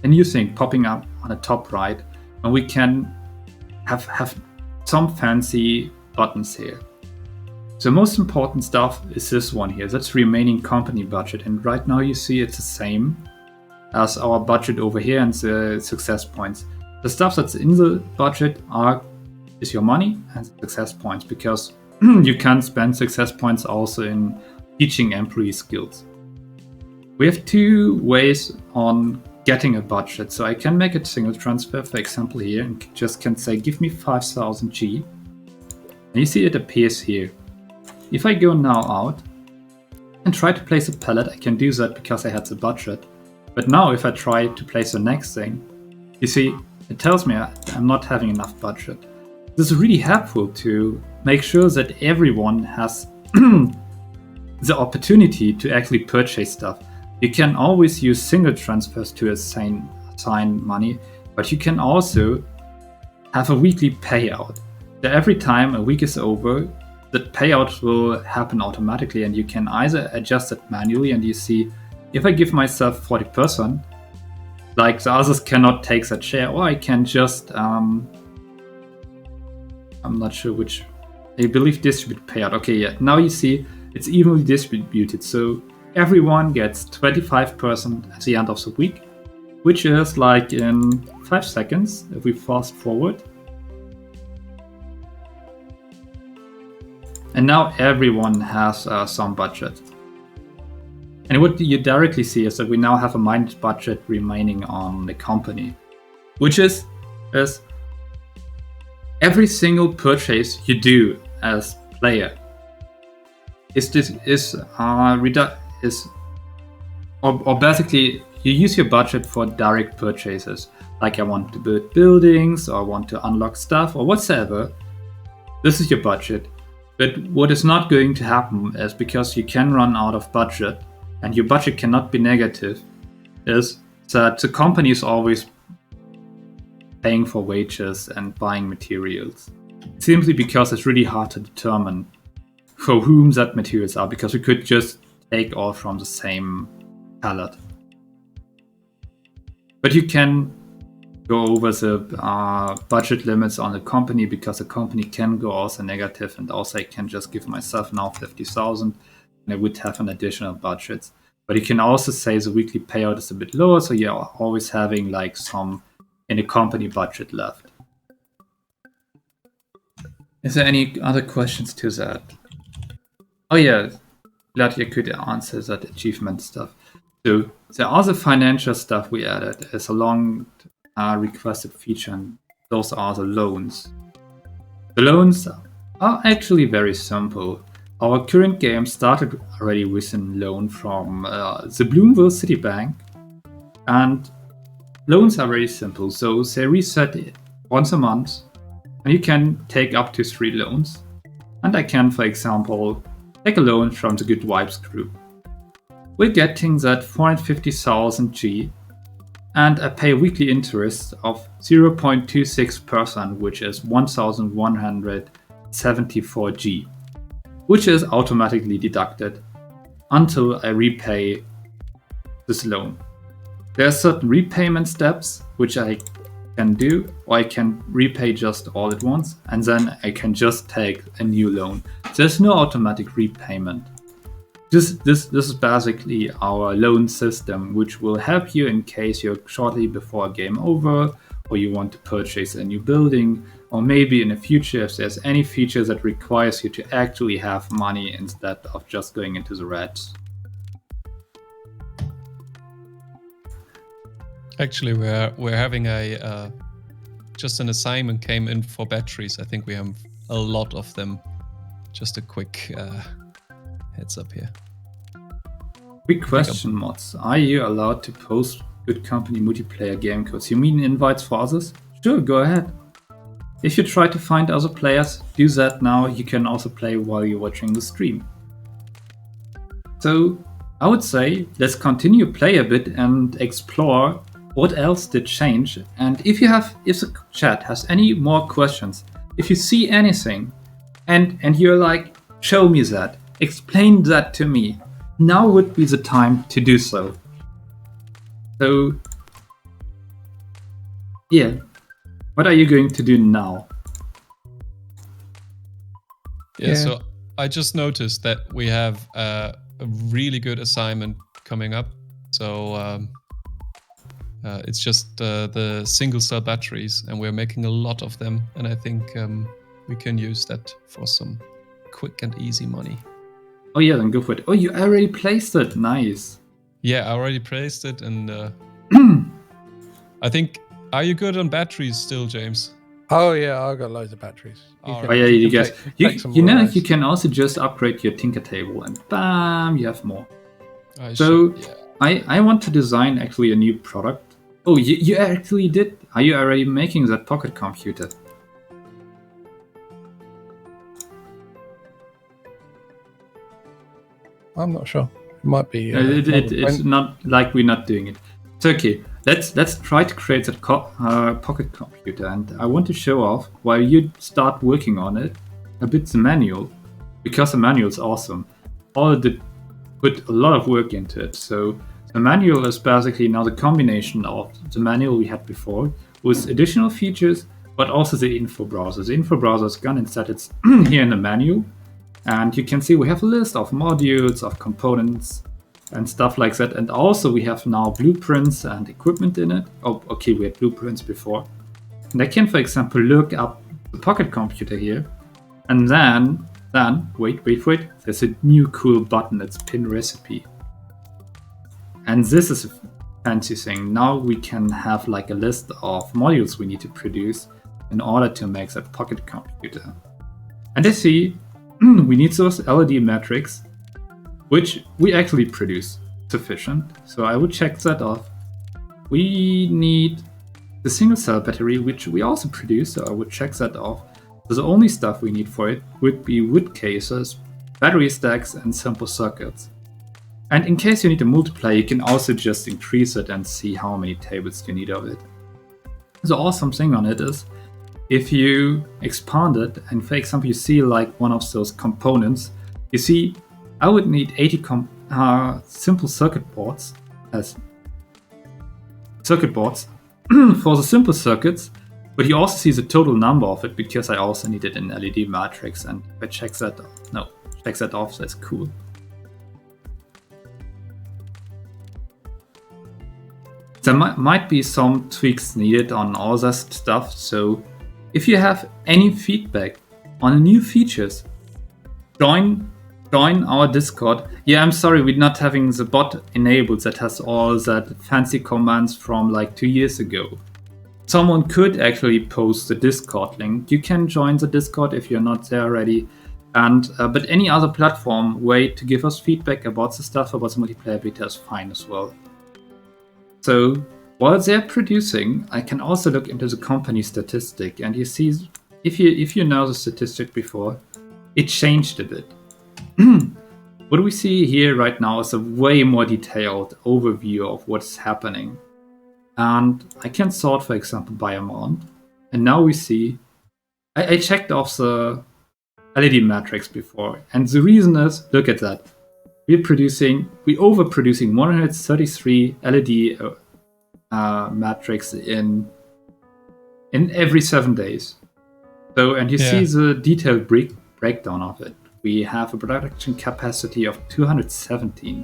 a new thing popping up on the top right, and we can have some fancy buttons here. The most important stuff is this one here. That's remaining company budget, and right now you see it's the same as our budget over here and the success points. The stuff that's in the budget is your money and success points, because you can spend success points also in teaching employee skills. We have 2 ways on getting a budget. So I can make a single transfer, for example, here, and just can say, give me 5,000 G. And you see it appears here. If I go now out and try to place a pallet, I can do that because I had the budget. But now if I try to place the next thing, you see, it tells me I'm not having enough budget. This is really helpful to make sure that everyone has the opportunity to actually purchase stuff. You can always use single transfers to assign money, but you can also have a weekly payout. So every time a week is over, the payout will happen automatically, and you can either adjust it manually, and you see, if I give myself 40%, like the others cannot take that share, or I can just, I'm not sure which, I believe distribute payout. Okay, yeah, now you see it's evenly distributed. So everyone gets 25% at the end of the week, which is like in 5 seconds if we fast forward. And now everyone has some budget. And what you directly see is that we now have a minus budget remaining on the company, which is every single purchase you do as player or basically you use your budget for direct purchases, like I want to build buildings or I want to unlock stuff or whatsoever. This is your budget. But what is not going to happen is, because you can run out of budget and your budget cannot be negative, is that the company is always paying for wages and buying materials. Simply because it's really hard to determine for whom that materials are, because we could just take all from the same palette. But you can go over the budget limits on the company, because the company can go also negative, and also I can just give myself now 50,000 and I would have an additional budget. But you can also say the weekly payout is a bit lower, so you're always having like some in the company budget left. Is there any other questions to that? Oh yeah, glad you could answer that achievement stuff. So the other financial stuff we added is a long requested feature, and those are the loans. The loans are actually very simple. Our current game started already with a loan from the Bloomville City Bank, and loans are very simple. So they reset it once a month, and you can take up to 3 loans. And I can, for example, take a loan from the Good Vibes group. We're getting that 450,000 G, and I pay a weekly interest of 0.26%, which is 1,174 G, which is automatically deducted until I repay this loan. There are certain repayment steps which I can do, or I can repay just all at once, and then I can just take a new loan. There's no automatic repayment. This is basically our loan system, which will help you in case you're shortly before a game over, or you want to purchase a new building, or maybe in the future if there's any feature that requires you to actually have money instead of just going into the reds. Actually, we're having just an assignment came in for batteries. I think we have a lot of them. Just a quick heads up here. Quick question, mods. Are you allowed to post good company multiplayer game codes? You mean invites for others? Sure, go ahead. If you try to find other players, do that now. You can also play while you're watching the stream. So I would say let's continue play a bit and explore what else did change. And if the chat has any more questions, if you see anything and you're like, show me that, explain that to me, now would be the time to do so. So yeah, what are you going to do now? Yeah, so I just noticed that we have a really good assignment coming up. So it's just the single cell batteries, and we're making a lot of them. And I think we can use that for some quick and easy money. Oh yeah, then go for it. Oh, you already placed it. Nice. Yeah, I already placed it, and I think. Are you good on batteries still, James? Oh yeah, I've got loads of batteries. You guys, you can also just upgrade your Tinker table, and bam, you have more. I want to design actually a new product. Oh, you actually did? Are you already making that pocket computer? I'm not sure. It might be. It's not like we're not doing it. It's okay. Let's try to create that pocket computer, and I want to show off while you start working on it a bit the manual, because the manual is awesome. All did put a lot of work into it. So the manual is basically now the combination of the manual we had before with additional features, but also the info browser. The info browser is gone. Instead, it's here in the manual. And you can see we have a list of modules, of components, and stuff like that. And also we have now blueprints and equipment in it. Oh, okay, we had blueprints before. And I can, for example, look up the pocket computer here. And then Then, wait, there's a new cool button, it's pin recipe. And this is a fancy thing. Now we can have like a list of modules we need to produce in order to make that pocket computer. And I see we need those LED matrix, which we actually produce sufficient. So I would check that off. We need the single cell battery, which we also produce, so I would check that off. So the only stuff we need for it would be wood cases, battery stacks, and simple circuits. And in case you need a multiplier, you can also just increase it and see how many tables you need of it. The awesome thing on it is, if you expand it, and for example, you see like one of those components, you see, I would need 80 simple circuit boards as circuit boards for the simple circuits, but you also see the total number of it because I also needed an LED matrix, and if I check that off, that's cool. There might be some tweaks needed on all that stuff, so if you have any feedback on new features, join our Discord. Yeah, I'm sorry, we're not having the bot enabled that has all that fancy commands from like 2 years ago. Someone could actually post the Discord link. You can join the Discord if you're not there already. And but any other platform way to give us feedback about the stuff about the multiplayer beta is fine as well. So while they're producing, I can also look into the company statistic, and you see, if you know the statistic before, it changed a bit. What we see here right now is a way more detailed overview of what's happening. And I can sort, for example, by amount. And now we see, I checked off the LED matrix before. And the reason is, look at that. We're overproducing 133 LED matrix in every 7 days. So, and you see the detailed breakdown of it. We have a production capacity of 217.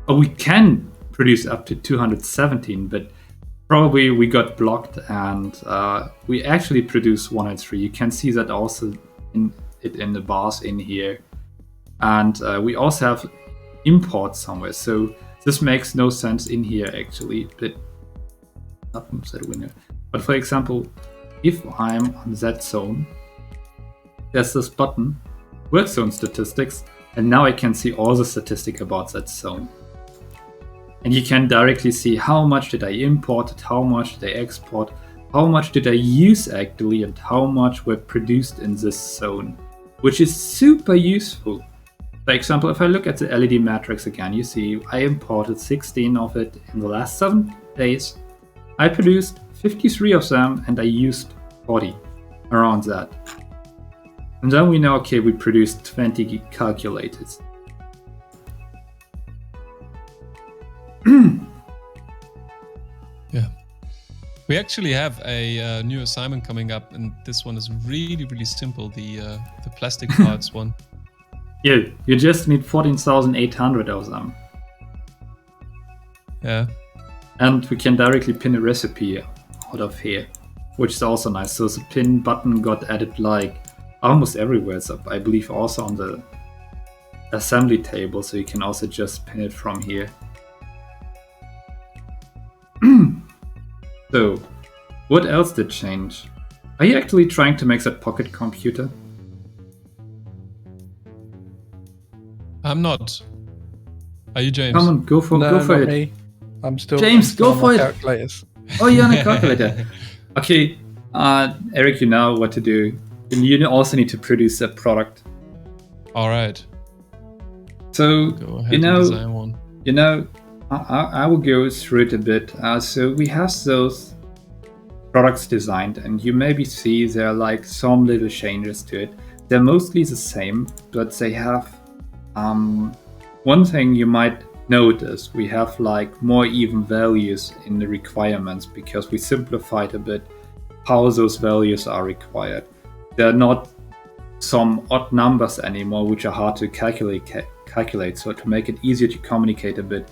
Oh, we can produce up to 217, but probably we got blocked, and we actually produce 103. You can see that also in the bars in here. And we also have imports somewhere, so this makes no sense in here actually, but not move that window. But for example, if I'm on that zone, there's this button, work zone statistics, and now I can see all the statistics about that zone. And you can directly see how much did I import, how much did I export, how much did I use actually, and how much were produced in this zone, which is super useful. For example, if I look at the LED matrix again, you see I imported 16 of it in the last 7 days. I produced 53 of them, and I used 40, around that. And then we know, okay, we produced 20 calculators. Yeah. We actually have a new assignment coming up, and this one is really, really simple, the plastic parts one. Yeah, you just need 14,800 of them. Yeah. And we can directly pin a recipe out of here, which is also nice. So the pin button got added like almost everywhere. So I believe also on the assembly table, so you can also just pin it from here. So, what else did change? Are you actually trying to make that pocket computer? I'm not. Are you, James? Come on, go for it. Me. I'm still. James, I'm still go on for my it. Calculators. Oh, you're on a calculator. Okay, Eric, you know what to do. You also need to produce a product. All right. So, Go ahead and design one. I will go through it a bit. So we have those products designed, and you maybe see there are like some little changes to it. They're mostly the same, but they have one thing you might notice. We have like more even values in the requirements because we simplified a bit how those values are required. They're not some odd numbers anymore, which are hard to calculate. So to make it easier to communicate a bit,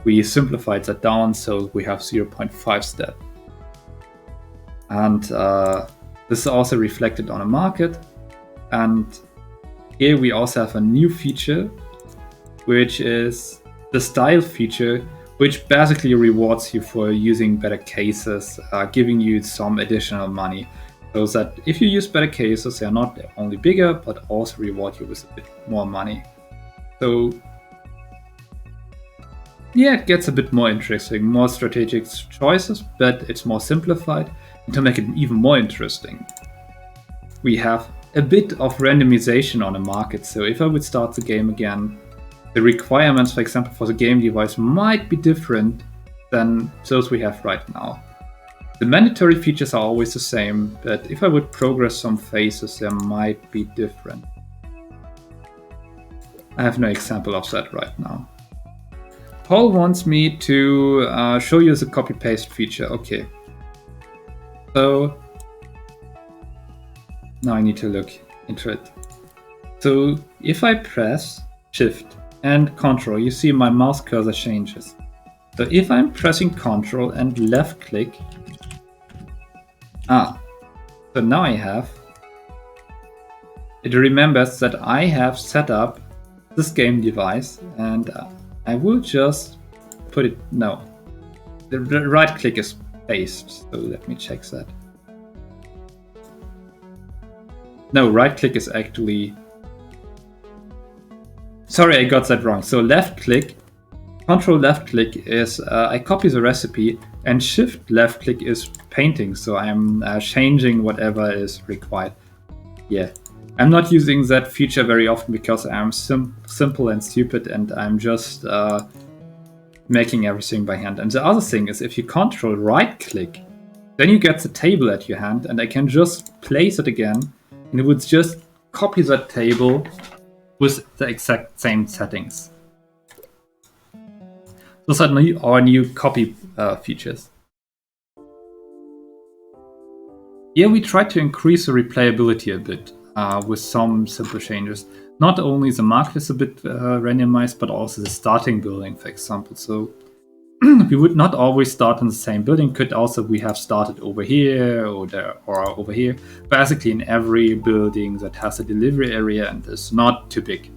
we simplified that down, so we have 0.5 step. And this is also reflected on a market. And here we also have a new feature, which is the style feature, which basically rewards you for using better cases, giving you some additional money. So that if you use better cases, they are not only bigger, but also reward you with a bit more money. So yeah, it gets a bit more interesting, more strategic choices, but it's more simplified. And to make it even more interesting, we have a bit of randomization on the market. So if I would start the game again, the requirements, for example, for the game device might be different than those we have right now. The mandatory features are always the same, but if I would progress some phases, they might be different. I have no example of that right now. Paul wants me to show you the copy-paste feature. Okay. So now I need to look into it. So if I press Shift and Control, you see my mouse cursor changes. So if I'm pressing Control and left click, so now it remembers that I have set up this game device, and I will just put it, no, the right click is paste, so let me check that. No, right click is actually, sorry, I got that wrong. So left click, Control left click is I copy the recipe, and Shift left click is painting. So I'm changing whatever is required. Yeah, I'm not using that feature very often because I'm simple and stupid, and I'm just making everything by hand. And the other thing is, if you Control right click, then you get the table at your hand, and I can just place it again, and it would just copy that table with the exact same settings. Those are our new copy features. Here we try to increase the replayability a bit with some simple changes. Not only the market is a bit randomized, but also the starting building, for example. So we would not always start in the same building. Could also we have started over here or there or over here. Basically in every building that has a delivery area and is not too big.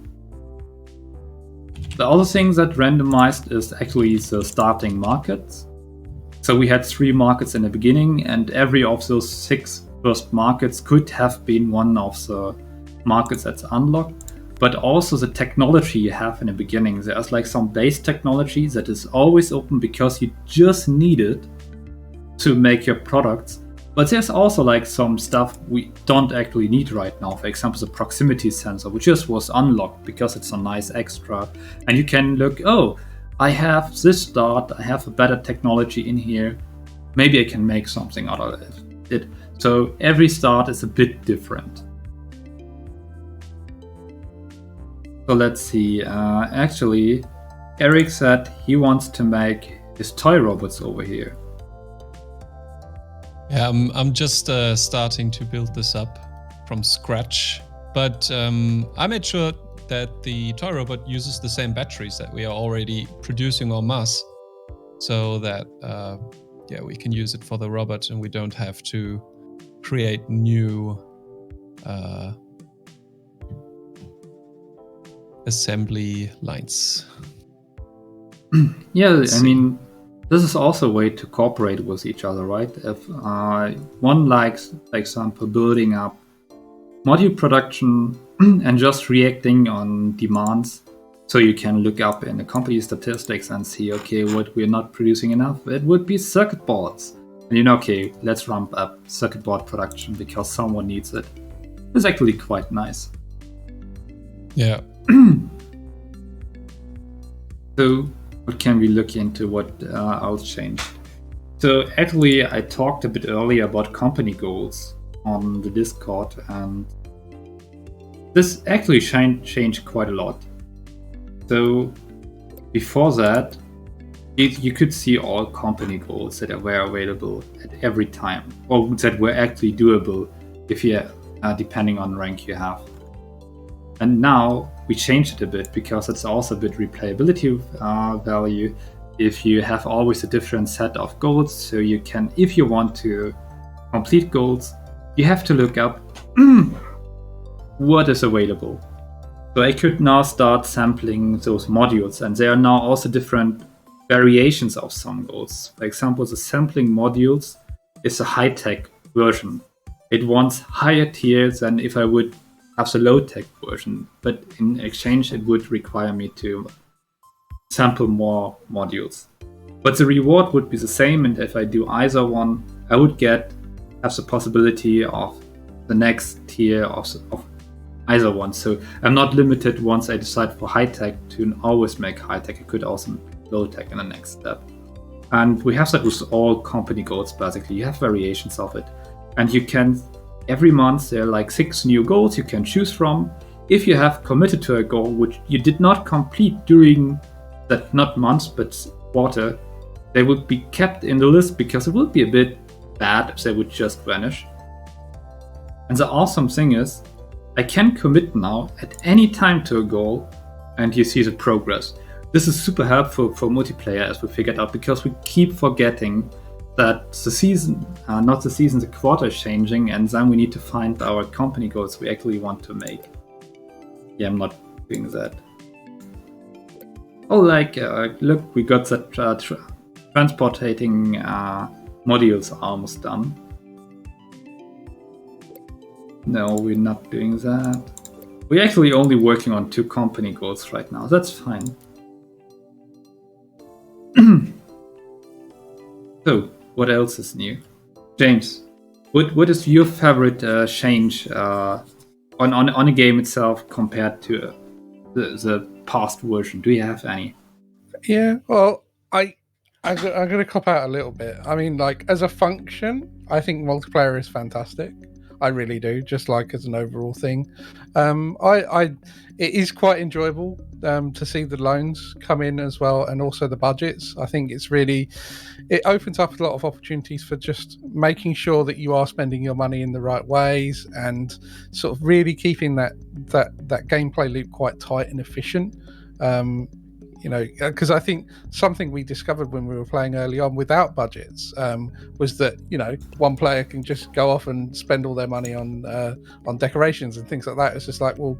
The other thing that randomized is actually the starting markets. So we had 3 markets in the beginning, and every of those 6 first markets could have been one of the markets that's unlocked. But also the technology you have in the beginning. There's like some base technology that is always open because you just need it to make your products. But there's also like some stuff we don't actually need right now. For example, the proximity sensor, which just was unlocked because it's a nice extra. And you can look, oh, I have this start, I have a better technology in here. Maybe I can make something out of it. So every start is a bit different. So let's see. Actually, Eric said he wants to make his toy robots over here. Yeah, I'm just starting to build this up from scratch, but I made sure that the toy robot uses the same batteries that we are already producing en masse, so that we can use it for the robot and we don't have to create new assembly lines. Yeah, I mean, this is also a way to cooperate with each other, right? If one likes, for example, building up module production and just reacting on demands, so you can look up in the company statistics and see, okay, what we're not producing enough, it would be circuit boards. And okay, let's ramp up circuit board production because someone needs it. It's actually quite nice. Yeah. So what can we look into? What else changed? So actually, I talked a bit earlier about company goals on the Discord, and this actually changed quite a lot. So before that, you could see all company goals that were available at every time, or that were actually doable if you, depending on rank you have. And now we changed it a bit because it's also a bit replayability value. If you have always a different set of goals, so you can, if you want to complete goals, you have to look up what is available. So I could now start sampling those modules, and there are now also different variations of some goals. For example, the sampling modules is a high-tech version. It wants higher tiers than if I would have the low-tech version, but in exchange it would require me to sample more modules. But the reward would be the same, and if I do either one, I would have the possibility of the next tier of either one. So I'm not limited once I decide for high-tech to always make high-tech. I could also make low-tech in the next step. And we have that with all company goals, basically. You have variations of it. And you can, every month, there are like 6 new goals you can choose from. If you have committed to a goal which you did not complete during that, not month, but quarter, they would be kept in the list because it would be a bit bad if they would just vanish. And the awesome thing is, I can commit now at any time to a goal, and you see the progress. This is super helpful for multiplayer, as we figured out, because we keep forgetting that the season, the quarter is changing, and then we need to find our company goals we actually want to make. Yeah, I'm not doing that. Oh, look, we got that transportating modules almost done. No, we're not doing that. We're actually only working on 2 company goals right now. That's fine. So, what else is new? James, what is your favorite change on a game itself compared to the past version? Do you have any? Yeah, well, I'm going to cop out a little bit. I mean, like, as a function, I think multiplayer is fantastic. I really do, just like as an overall thing. It is quite enjoyable to see the loans come in as well, and also the budgets. I think it opens up a lot of opportunities for just making sure that you are spending your money in the right ways, and sort of really keeping that gameplay loop quite tight and efficient. Because I think something we discovered when we were playing early on without budgets was that one player can just go off and spend all their money on decorations and things like that. It's just like, well,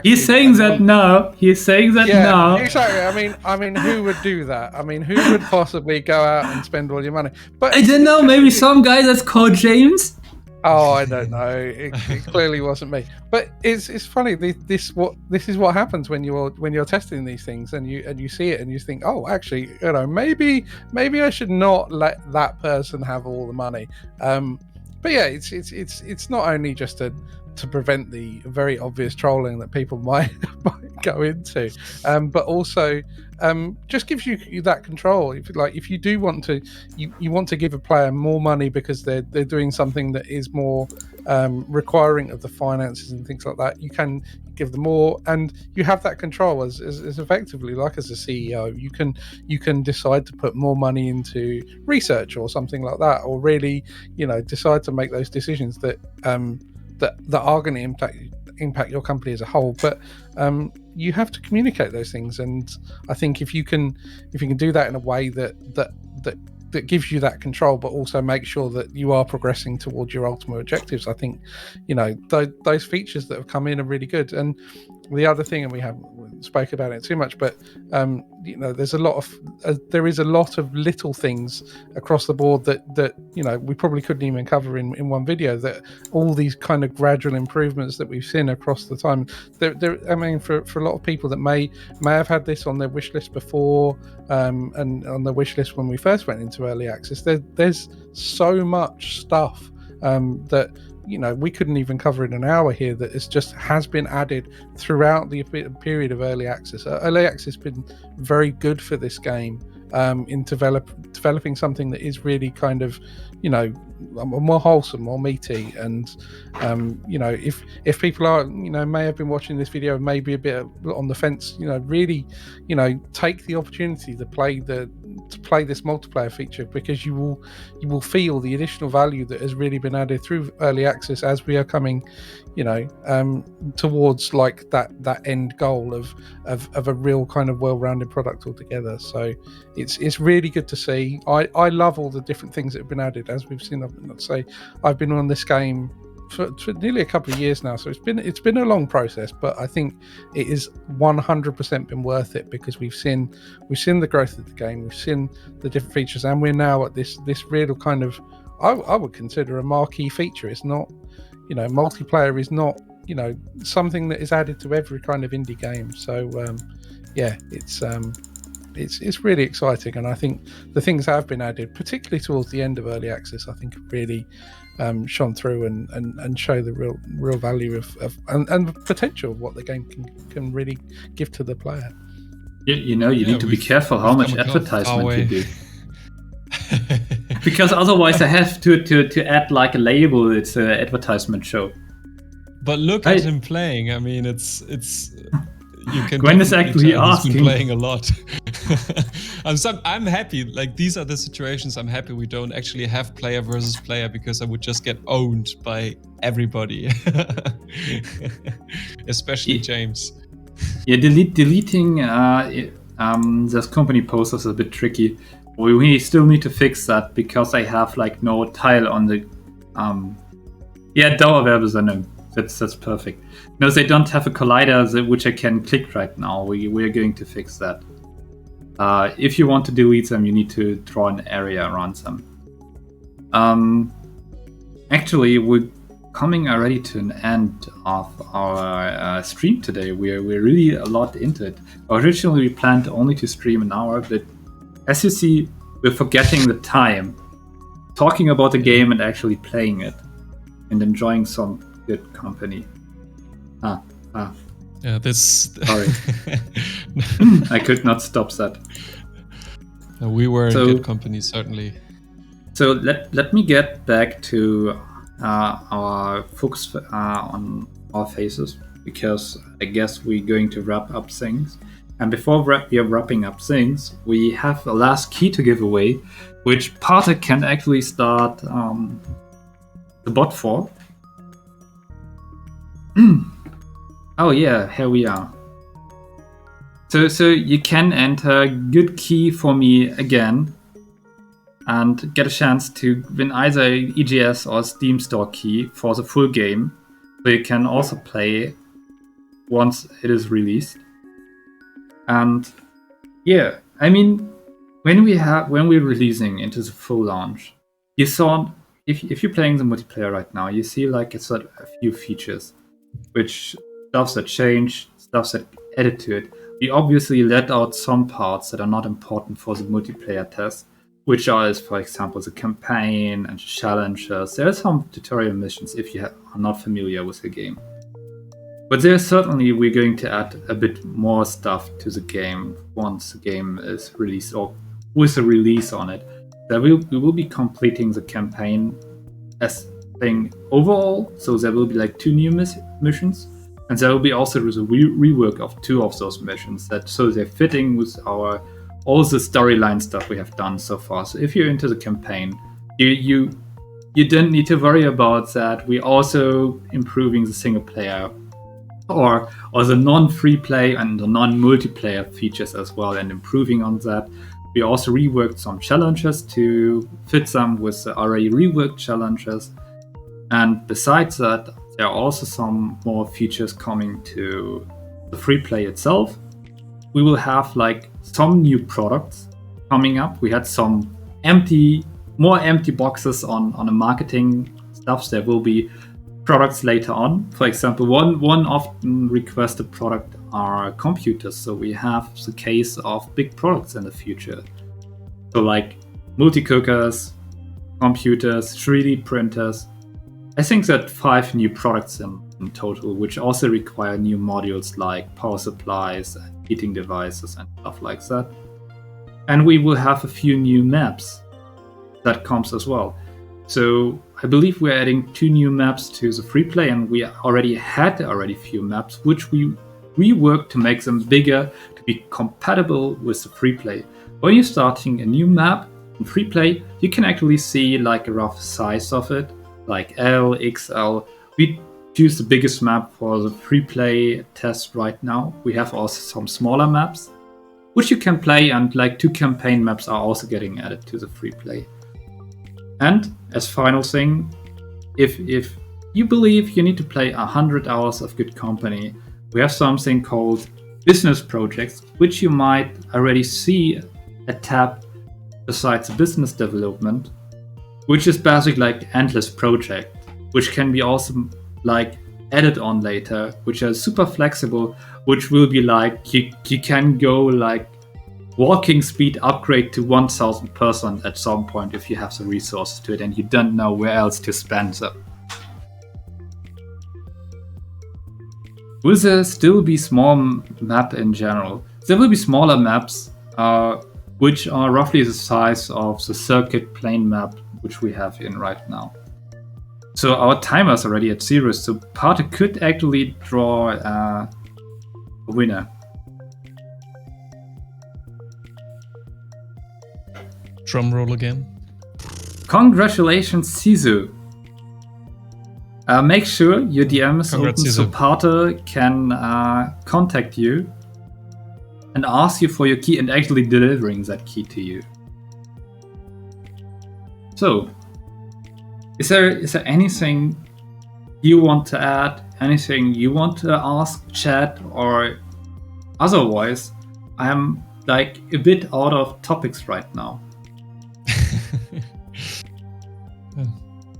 he's saying that now. He's saying that now. Exactly. I mean, who would do that? I mean, who would possibly go out and spend all your money? But I don't know. Maybe some guy that's called James. Oh, I don't know. It clearly wasn't me. But it's funny. This is what happens when you're testing these things, and you see it and you think, oh, actually, maybe I should not let that person have all the money. But yeah, it's not only just to prevent the very obvious trolling that people might go into, but also just gives you that control. If you do want to, you want to give a player more money because they're doing something that is more requiring of the finances and things like that, you can give them more, and you have that control as effectively, like as a CEO, you can decide to put more money into research or something like that, or really decide to make those decisions that are going to impact your company as a whole. But you have to communicate those things, and I think if you can do that in a way that gives you that control, but also make sure that you are progressing towards your ultimate objectives, I think those features that have come in are really good. And the other thing, and we haven't spoke about it too much, but there is a lot of little things across the board that we probably couldn't even cover in one video, that all these kind of gradual improvements that we've seen across the time. I mean, for a lot of people that may have had this on their wish list before, and on the wish list when we first went into early access, there's so much stuff that we couldn't even cover in an hour here, that has been added throughout the period of early access. Early access has been very good for this game in developing something that is really kind of more wholesome, more meaty. And if people are may have been watching this video and maybe a bit on the fence, really take the opportunity to play this multiplayer feature, because you will feel the additional value that has really been added through early access as we are coming towards like that end goal of a real kind of well-rounded product altogether. So it's really good to see. I love all the different things that have been added, as we've seen. I've been on this game for nearly a couple of years now. So it's been a long process, but I think it is 100% been worth it because we've seen the growth of the game, we've seen the different features, and we're now at this real kind of I would consider a marquee feature. It's not, multiplayer is not, something that is added to every kind of indie game. So it's really exciting, and I think the things that have been added, particularly towards the end of early access, I think have really shone through and show the real value of and the potential of what the game can really give to the player. You need to be careful how much advertisement you do. Because otherwise I have to add like a label. It's an advertisement show. But look at him playing. I mean, it's you can. Gwen is actually asking. He's been playing a lot. I'm happy. Like, these are the situations I'm happy we don't actually have player versus player, because I would just get owned by everybody, especially James. Yeah, deleting this company post is a bit tricky. We still need to fix that because I have like no tile on the Dauerwerbesendung. That's perfect. No, they don't have a collider which I can click right now. We're going to fix that. If you want to delete them, you need to draw an area around them. Actually, we're coming already to an end of our stream today. We're really a lot into it. Originally, we planned only to stream an hour, but as you see, we're forgetting the time, talking about the game and actually playing it, and enjoying some good company. Yeah, this. Sorry, I could not stop that. We were in good company, certainly. So let me get back to our focus on our faces, because I guess we're going to wrap up things. And before we are wrapping up things, we have a last key to give away, which Parte can actually start the bot for. Oh yeah, here we are. So you can enter good key for me again and get a chance to win either EGS or Steam Store key for the full game. So you can also play once it is released. And yeah, I mean, when we're releasing into the full launch, you saw if you're playing the multiplayer right now, you see like it's a few features, which stuff that changed, stuff that added to it. We obviously let out some parts that are not important for the multiplayer test, which are, for example, the campaign and challenges. There are some tutorial missions if you are not familiar with the game. But there's certainly we're going to add a bit more stuff to the game once the game is released, or with a release on it. We will be completing the campaign as thing overall, so there will be like 2 new missions, and there will be also a rework of 2 of those missions so they're fitting with all the storyline stuff we have done so far. So if you're into the campaign, you don't need to worry about that. We're also improving the single player or the non-free play and the non-multiplayer features as well, and improving on that. We also reworked some challenges to fit them with the already reworked challenges. And besides that, there are also some more features coming to the free play itself. We will have like some new products coming up. We had some more empty boxes on the marketing stuff. There will be products later on. For example, one often requested product are computers. So we have the case of big products in the future. So like multi-cookers, computers, 3D printers. I think that 5 new products in total, which also require new modules like power supplies, heating devices, and stuff like that. And we will have a few new maps that comes as well. So I believe we're adding 2 new maps to the free play, and we already had few maps, which we reworked to make them bigger to be compatible with the free play. When you're starting a new map in free play, you can actually see like a rough size of it, like L, XL. We choose the biggest map for the free play test right now. We have also some smaller maps, which you can play, and like 2 campaign maps are also getting added to the free play. And as final thing, if you believe you need to play 100 hours of Good Company, we have something called business projects, which you might already see a tab besides business development, which is basically like endless project, which can be also like added on later, which are super flexible, which will be like you can go like walking speed upgrade to 1000% at some point if you have the resources to it and you don't know where else to spend them. Will there still be small map in general? There will be smaller maps, which are roughly the size of the circuit plane map which we have in right now. So our timer is already at 0, so Party could actually draw a winner. Drum roll again. Congratulations, Sisu. Make sure your DM is Congrats, open so Sisu. Party can contact you and ask you for your key and actually delivering that key to you. So, is there anything you want to add? Anything you want to ask chat or otherwise? I am like a bit out of topics right now.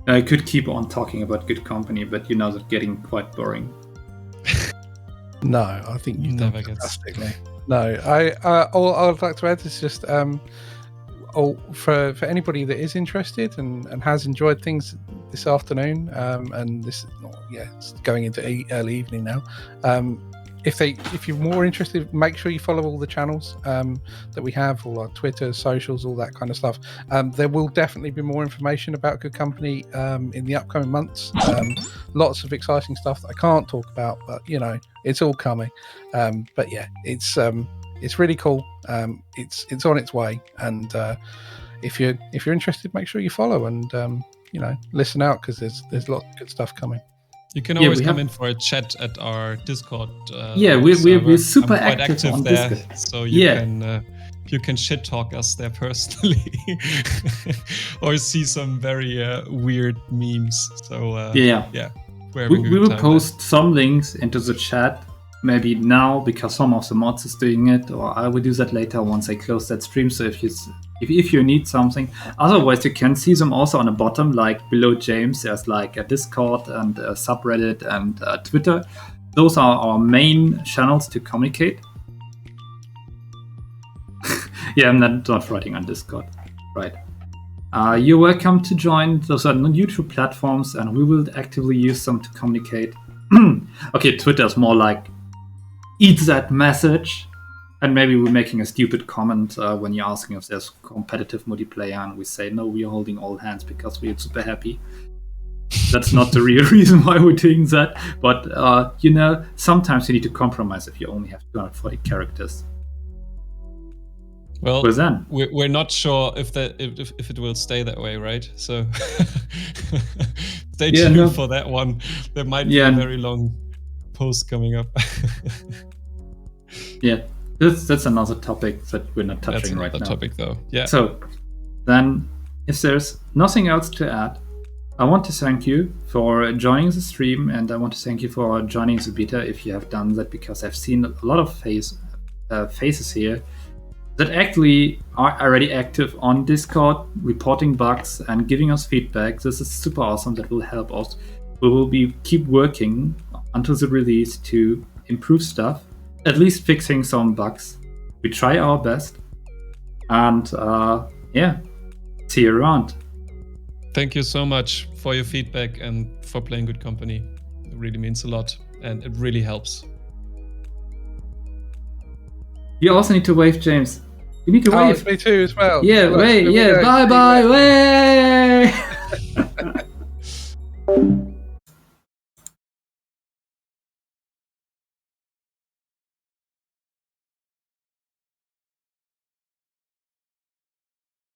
I could keep on talking about Good Company, but you know that's getting quite boring. No, I think you've done Never gets- fantastically. No, all I'd like to add is just for anybody that is interested and has enjoyed things this afternoon, and this, it's going into early evening now. If you're more interested, make sure you follow all the channels that we have, all our Twitter, socials, all that kind of stuff. There will definitely be more information about Good Company in the upcoming months. Lots of exciting stuff that I can't talk about, but it's all coming. But yeah, it's really cool. It's on its way, and if you're interested, make sure you follow and listen out, because there's lots of good stuff coming. You can always come in for a chat at our Discord. We're super I'm quite active on there, Discord. so you can shit talk us there personally, or see some very weird memes. So we will post some links into the chat. Maybe now, because some of the mods is doing it, or I will do that later once I close that stream. So if you need something, otherwise you can see them also on the bottom, like below James. There's like a Discord and a subreddit and Twitter. Those are our main channels to communicate. Yeah, I'm not writing on Discord, right? You're welcome to join. Those are non-YouTube platforms, and we will actively use them to communicate. Okay, Twitter is more like eat that message, and maybe we're making a stupid comment when you're asking if there's competitive multiplayer, and we say no, we're holding all hands because we're super happy. That's not the real reason why we're doing that, but sometimes you need to compromise if you only have 240 characters. Well, then we're not sure if it will stay that way, right? So stay tuned for that one. There might be a very long post coming up. That's another topic that we're not touching right now. That's another topic, though. Yeah. So then, if there's nothing else to add, I want to thank you for joining the stream, and I want to thank you for joining the beta if you have done that, because I've seen a lot of faces here that actually are already active on Discord, reporting bugs and giving us feedback. This is super awesome. That will help us. We will keep working until the release to improve stuff, at least fixing some bugs. We try our best, and see you around. Thank you so much for your feedback and for playing Good Company. It really means a lot, and it really helps. You also need to wave, James. You need to wave. Me too as well. Yeah, wave. Yeah, bye. Way.